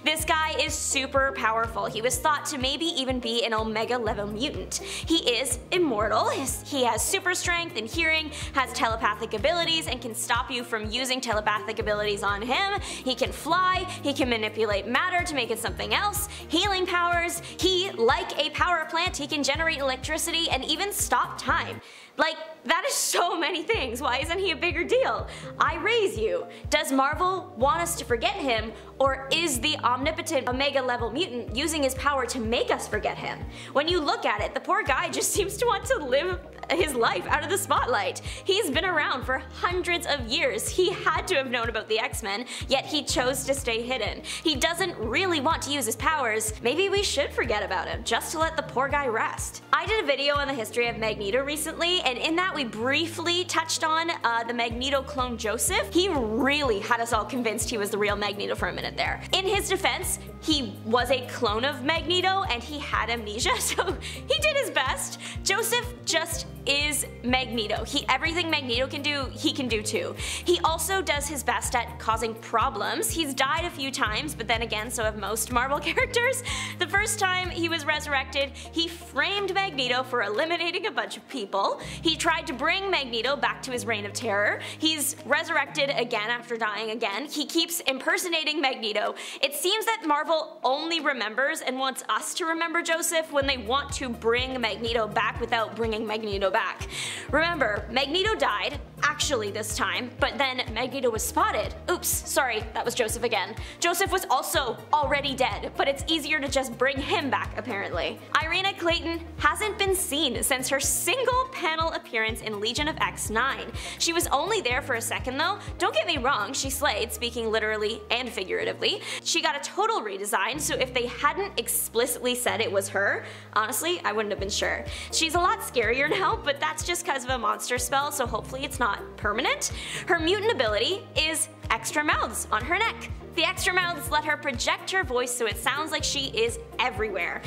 This guy is super powerful. He was thought to maybe even be an Omega level mutant. He is immortal, he has super strength and hearing, has telepathic abilities, and can stop you from using telepathic abilities on him. He can fly, he can manipulate matter to make it something else, healing powers, he, like a power plant, he can generate electricity and even stop time. Like, that is so many things. Why isn't he a bigger deal? I raise you. Does Marvel want us to forget him, or is the omnipotent Omega level mutant using his power to make us forget him? When you look at it, the poor guy just seems to want to live his life out of the spotlight. He's been around for hundreds of years. He had to have known about the X-Men, yet he chose to stay hidden. He doesn't really want to use his powers. Maybe we should forget about him, just to let the poor guy rest. I did a video on the history of Magneto recently, and in that we briefly touched on the Magneto clone Joseph. He really had us all convinced he was the real Magneto for a minute there. In his defense, he was a clone of Magneto and he had amnesia, so he did his best. Joseph just is Magneto. Everything Magneto can do, he can do too. He also does his best at causing problems. He's died a few times, but then again, so have most Marvel characters. The first time he was resurrected, he framed Magneto for eliminating a bunch of people. He tried to bring Magneto back to his reign of terror. He's resurrected again after dying again. He keeps impersonating Magneto. It seems that Marvel only remembers and wants us to remember Joseph when they want to bring Magneto back without bringing Magneto back. Remember, Magneto died, actually this time, but then Magneto was spotted. Oops, sorry, that was Joseph again. Joseph was also already dead, but it's easier to just bring him back apparently. Irina Clayton hasn't been seen since her single panel appearance in Legion of X-9. She was only there for a second though. Don't get me wrong, she slayed, speaking literally and figuratively. She got a total redesign, so if they hadn't explicitly said it was her, honestly, I wouldn't have been sure. She's a lot scarier now, but that's just because of a monster spell, so hopefully it's not permanent. Her mutant ability is extra mouths on her neck. The extra mouths let her project her voice so it sounds like she is everywhere.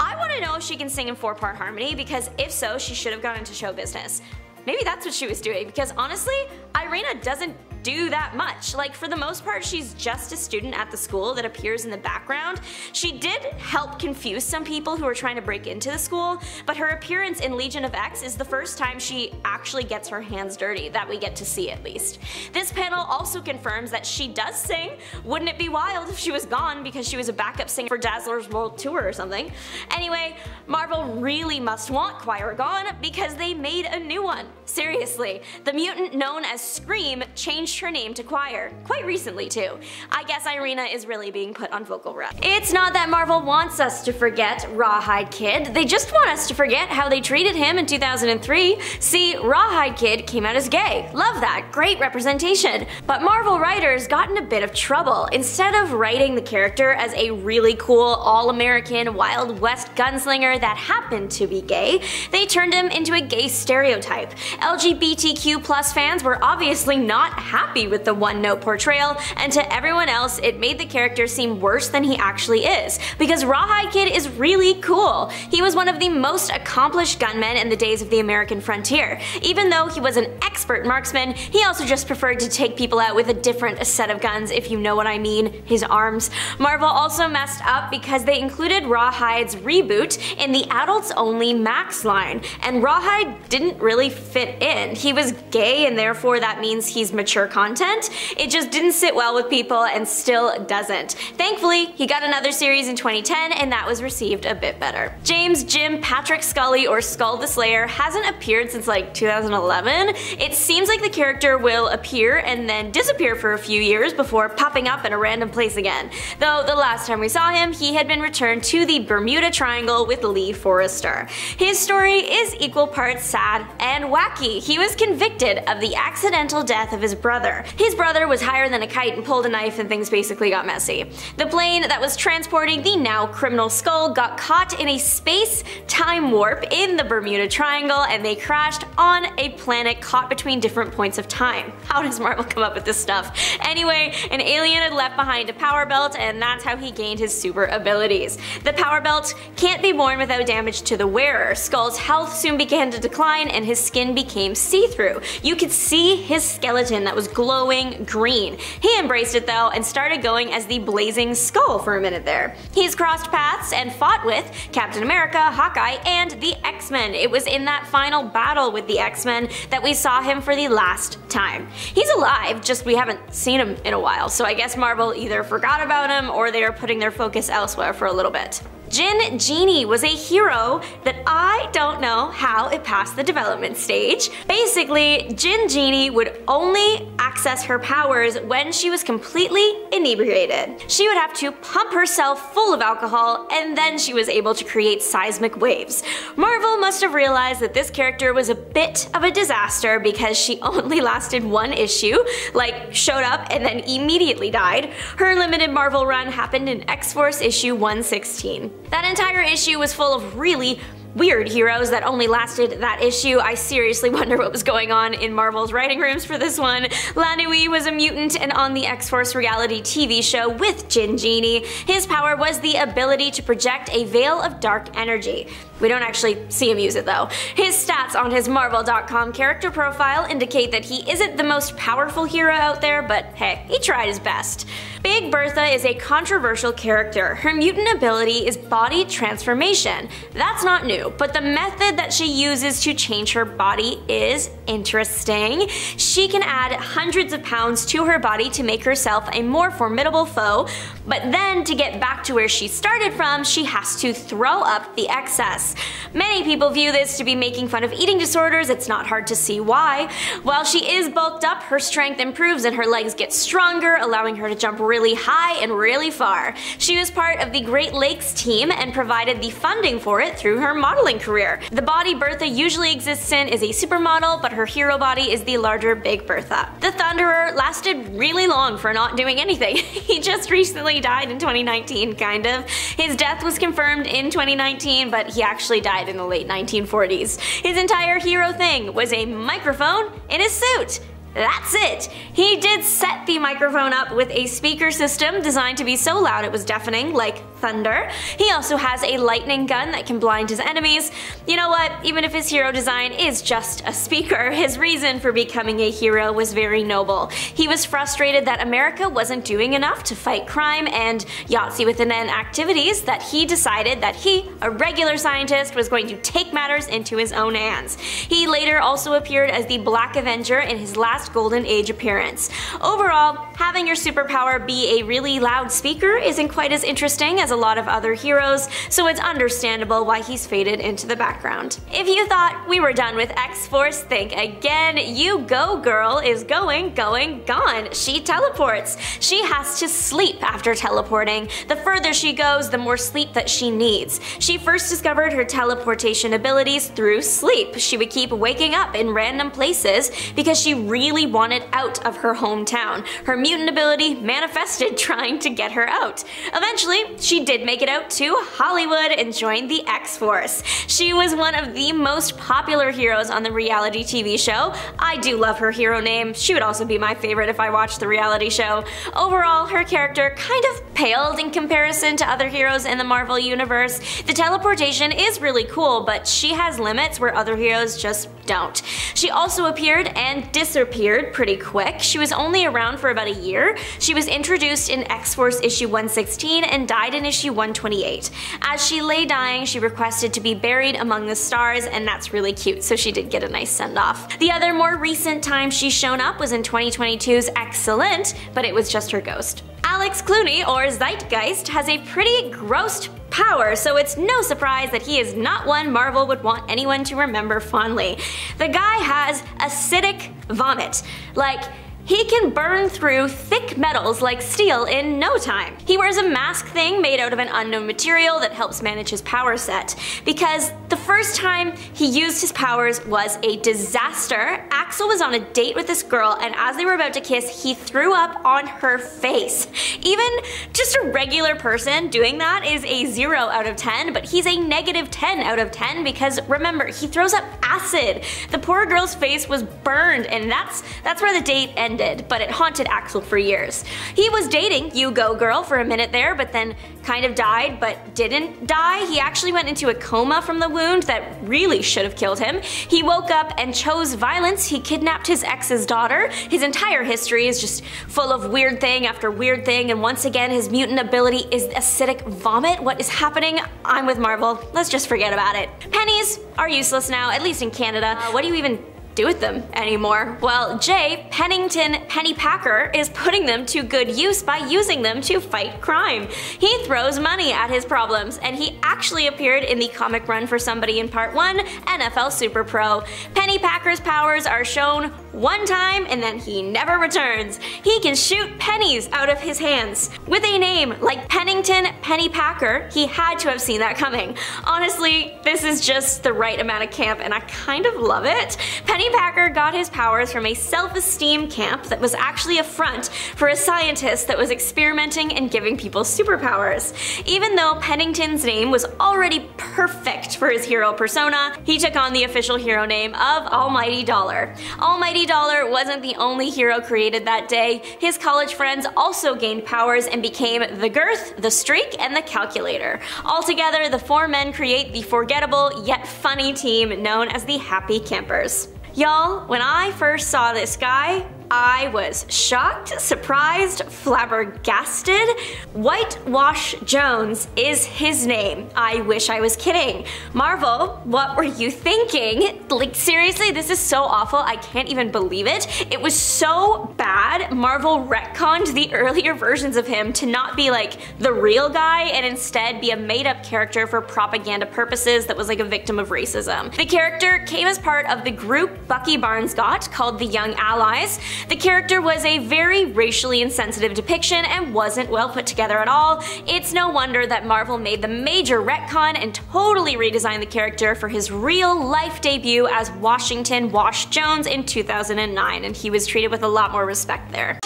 I want to know if she can sing in 4-part harmony, because if so, she should have gone into show business. Maybe that's what she was doing, because honestly, Irina doesn't do that much. Like, for the most part, she's just a student at the school that appears in the background. She did help confuse some people who were trying to break into the school, but her appearance in Legion of X is the first time she actually gets her hands dirty, that we get to see at least. This panel also confirms that she does sing. Wouldn't it be wild if she was gone because she was a backup singer for Dazzler's World Tour or something? Anyway, Marvel really must want Qui-Gon because they made a new one. Seriously, the mutant known as Scream changed her name to Choir, quite recently too. I guess Irina is really being put on vocal rest. It's not that Marvel wants us to forget Rawhide Kid, they just want us to forget how they treated him in 2003. See, Rawhide Kid came out as gay. Love that, great representation. But Marvel writers got in a bit of trouble. Instead of writing the character as a really cool, all-American, Wild West gunslinger that happened to be gay, they turned him into a gay stereotype. LGBTQ+ fans were obviously not happy with the one-note portrayal, and to everyone else it made the character seem worse than he actually is, because Rawhide Kid is really cool. He was one of the most accomplished gunmen in the days of the American frontier. Even though he was an expert marksman, he also just preferred to take people out with a different set of guns, if you know what I mean, his arms. Marvel also messed up because they included Rawhide's reboot in the adults-only Max line, and Rawhide didn't really fit in. He was gay and therefore that means he's mature content. It just didn't sit well with people and still doesn't. Thankfully, he got another series in 2010 and that was received a bit better. James Jim Patrick Scully, or Skull the Slayer, hasn't appeared since like 2011. It seems like the character will appear and then disappear for a few years before popping up in a random place again. Though the last time we saw him, he had been returned to the Bermuda Triangle with Lee Forrester. His story is equal parts sad and wacky. He was convicted of the accidental death of his brother brother. His brother was higher than a kite and pulled a knife and things basically got messy. The plane that was transporting the now criminal Skull got caught in a space-time warp in the Bermuda Triangle and they crashed on a planet caught between different points of time. How does Marvel come up with this stuff? Anyway, an alien had left behind a power belt and that's how he gained his super abilities. The power belt can't be worn without damage to the wearer. Skull's health soon began to decline and his skin became see-through. You could see his skeleton that was glowing green. He embraced it though and started going as the Blazing Skull for a minute there. He's crossed paths and fought with Captain America, Hawkeye, and the X-Men. It was in that final battle with the X-Men that we saw him for the last time. He's alive, just we haven't seen him in a while, so I guess Marvel either forgot about him or they are putting their focus elsewhere for a little bit. Jin Genie was a hero that I don't know how it passed the development stage. Basically, Jin Genie would only access her powers when she was completely inebriated. She would have to pump herself full of alcohol and then she was able to create seismic waves. Marvel must have realized that this character was a bit of a disaster because she only lasted one issue, like showed up and then immediately died. Her limited Marvel run happened in X-Force issue 116. That entire issue was full of really weird heroes that only lasted that issue. I seriously wonder what was going on in Marvel's writing rooms for this one. La Nuit was a mutant and on the X-Force reality TV show with Jin Genie. His power was the ability to project a veil of dark energy. We don't actually see him use it though. His stats on his Marvel.com character profile indicate that he isn't the most powerful hero out there, but hey, he tried his best. Big Bertha is a controversial character. Her mutant ability is body transformation. That's not new, but the method that she uses to change her body is interesting. She can add hundreds of pounds to her body to make herself a more formidable foe, but then to get back to where she started from, she has to throw up the excess. Many people view this to be making fun of eating disorders. It's not hard to see why. While she is bulked up, her strength improves and her legs get stronger, allowing her to jump really high and really far. She was part of the Great Lakes team and provided the funding for it through her modeling career. The body Bertha usually exists in is a supermodel, but her hero body is the larger Big Bertha. The Thunderer lasted really long for not doing anything. He just recently died in 2019, kind of. His death was confirmed in 2019, but he actually died in the late 1940s. His entire hero thing was a microphone in his suit. That's it! He did set the microphone up with a speaker system designed to be so loud it was deafening, like thunder. He also has a lightning gun that can blind his enemies. You know what? Even if his hero design is just a speaker, his reason for becoming a hero was very noble. He was frustrated that America wasn't doing enough to fight crime and Yahtzee with an N activities that he decided that he, a regular scientist, was going to take matters into his own hands. He later also appeared as the Black Avenger in his last Golden Age appearance. Overall, having your superpower be a really loud speaker isn't quite as interesting as a lot of other heroes, so it's understandable why he's faded into the background. If you thought we were done with X-Force, think again. You Go Girl is gone. She teleports. She has to sleep after teleporting. The further she goes, the more sleep that she needs. She first discovered her teleportation abilities through sleep. She would keep waking up in random places because she really wanted out of her hometown. Her mutant ability manifested trying to get her out. Eventually, she did make it out to Hollywood and joined the X-Force. She was one of the most popular heroes on the reality TV show. I do love her hero name. She would also be my favorite if I watched the reality show. Overall, her character kind of paled in comparison to other heroes in the Marvel universe. The teleportation is really cool, but she has limits where other heroes just don't. She also appeared and disappeared pretty quick. She was only around for about a year. She was introduced in X-Force issue 116 and died in issue 128. As she lay dying, she requested to be buried among the stars, and that's really cute, so she did get a nice send-off. The other more recent time she's shown up was in 2022's Excellent, but it was just her ghost. Alex Clooney, or Zeitgeist, has a pretty gross power, so it's no surprise that he is not one Marvel would want anyone to remember fondly. The guy has acidic vomit. Like, he can burn through thick metals like steel in no time. He wears a mask thing made out of an unknown material that helps manage his power set, because the first time he used his powers was a disaster. Axel was on a date with this girl, and as they were about to kiss, he threw up on her face. Even just a regular person doing that is a 0 out of 10, but he's a negative 10 out of 10 because remember, he throws up acid. The poor girl's face was burned, and that's where the date ended, but it haunted Axel for years. He was dating You Go Girl for a minute there, but then kind of died, but didn't die. He actually went into a coma from the wound that really should have killed him. He woke up and chose violence. He kidnapped his ex's daughter. His entire history is just full of weird thing after weird thing, and once again, his mutant ability is acidic vomit. What is happening? I'm with Marvel. Let's just forget about it. Pennies are useless now, at least in Canada. What do you even do with them anymore? Well, Jay Pennington Pennypacker is putting them to good use by using them to fight crime. He throws money at his problems, and he actually appeared in the comic run for Somebody in Part 1, NFL Super Pro. Pennypacker's powers are shown one time and then he never returns. He can shoot pennies out of his hands. With a name like Pennington Pennypacker, he had to have seen that coming. Honestly, this is just the right amount of camp and I kind of love it. Pennypacker got his powers from a self-esteem camp that was actually a front for a scientist that was experimenting and giving people superpowers. Even though Pennington's name was already perfect for his hero persona, he took on the official hero name of Almighty Dollar. Almighty Dollar wasn't the only hero created that day. His college friends also gained powers and became the Girth, the Streak, and the Calculator. Altogether, the four men create the forgettable yet funny team known as the Happy Campers. Y'all, when I first saw this guy, I was shocked, surprised, flabbergasted. Whitewash Jones is his name. I wish I was kidding. Marvel, what were you thinking? Like seriously, this is so awful, I can't even believe it. It was so bad, Marvel retconned the earlier versions of him to not be like the real guy and instead be a made-up character for propaganda purposes that was like a victim of racism. The character came as part of the group Bucky Barnes got called the Young Allies. The character was a very racially insensitive depiction and wasn't well put together at all. It's no wonder that Marvel made the major retcon and totally redesigned the character for his real-life debut as Washington Wash Jones in 2009, and he was treated with a lot more respect there.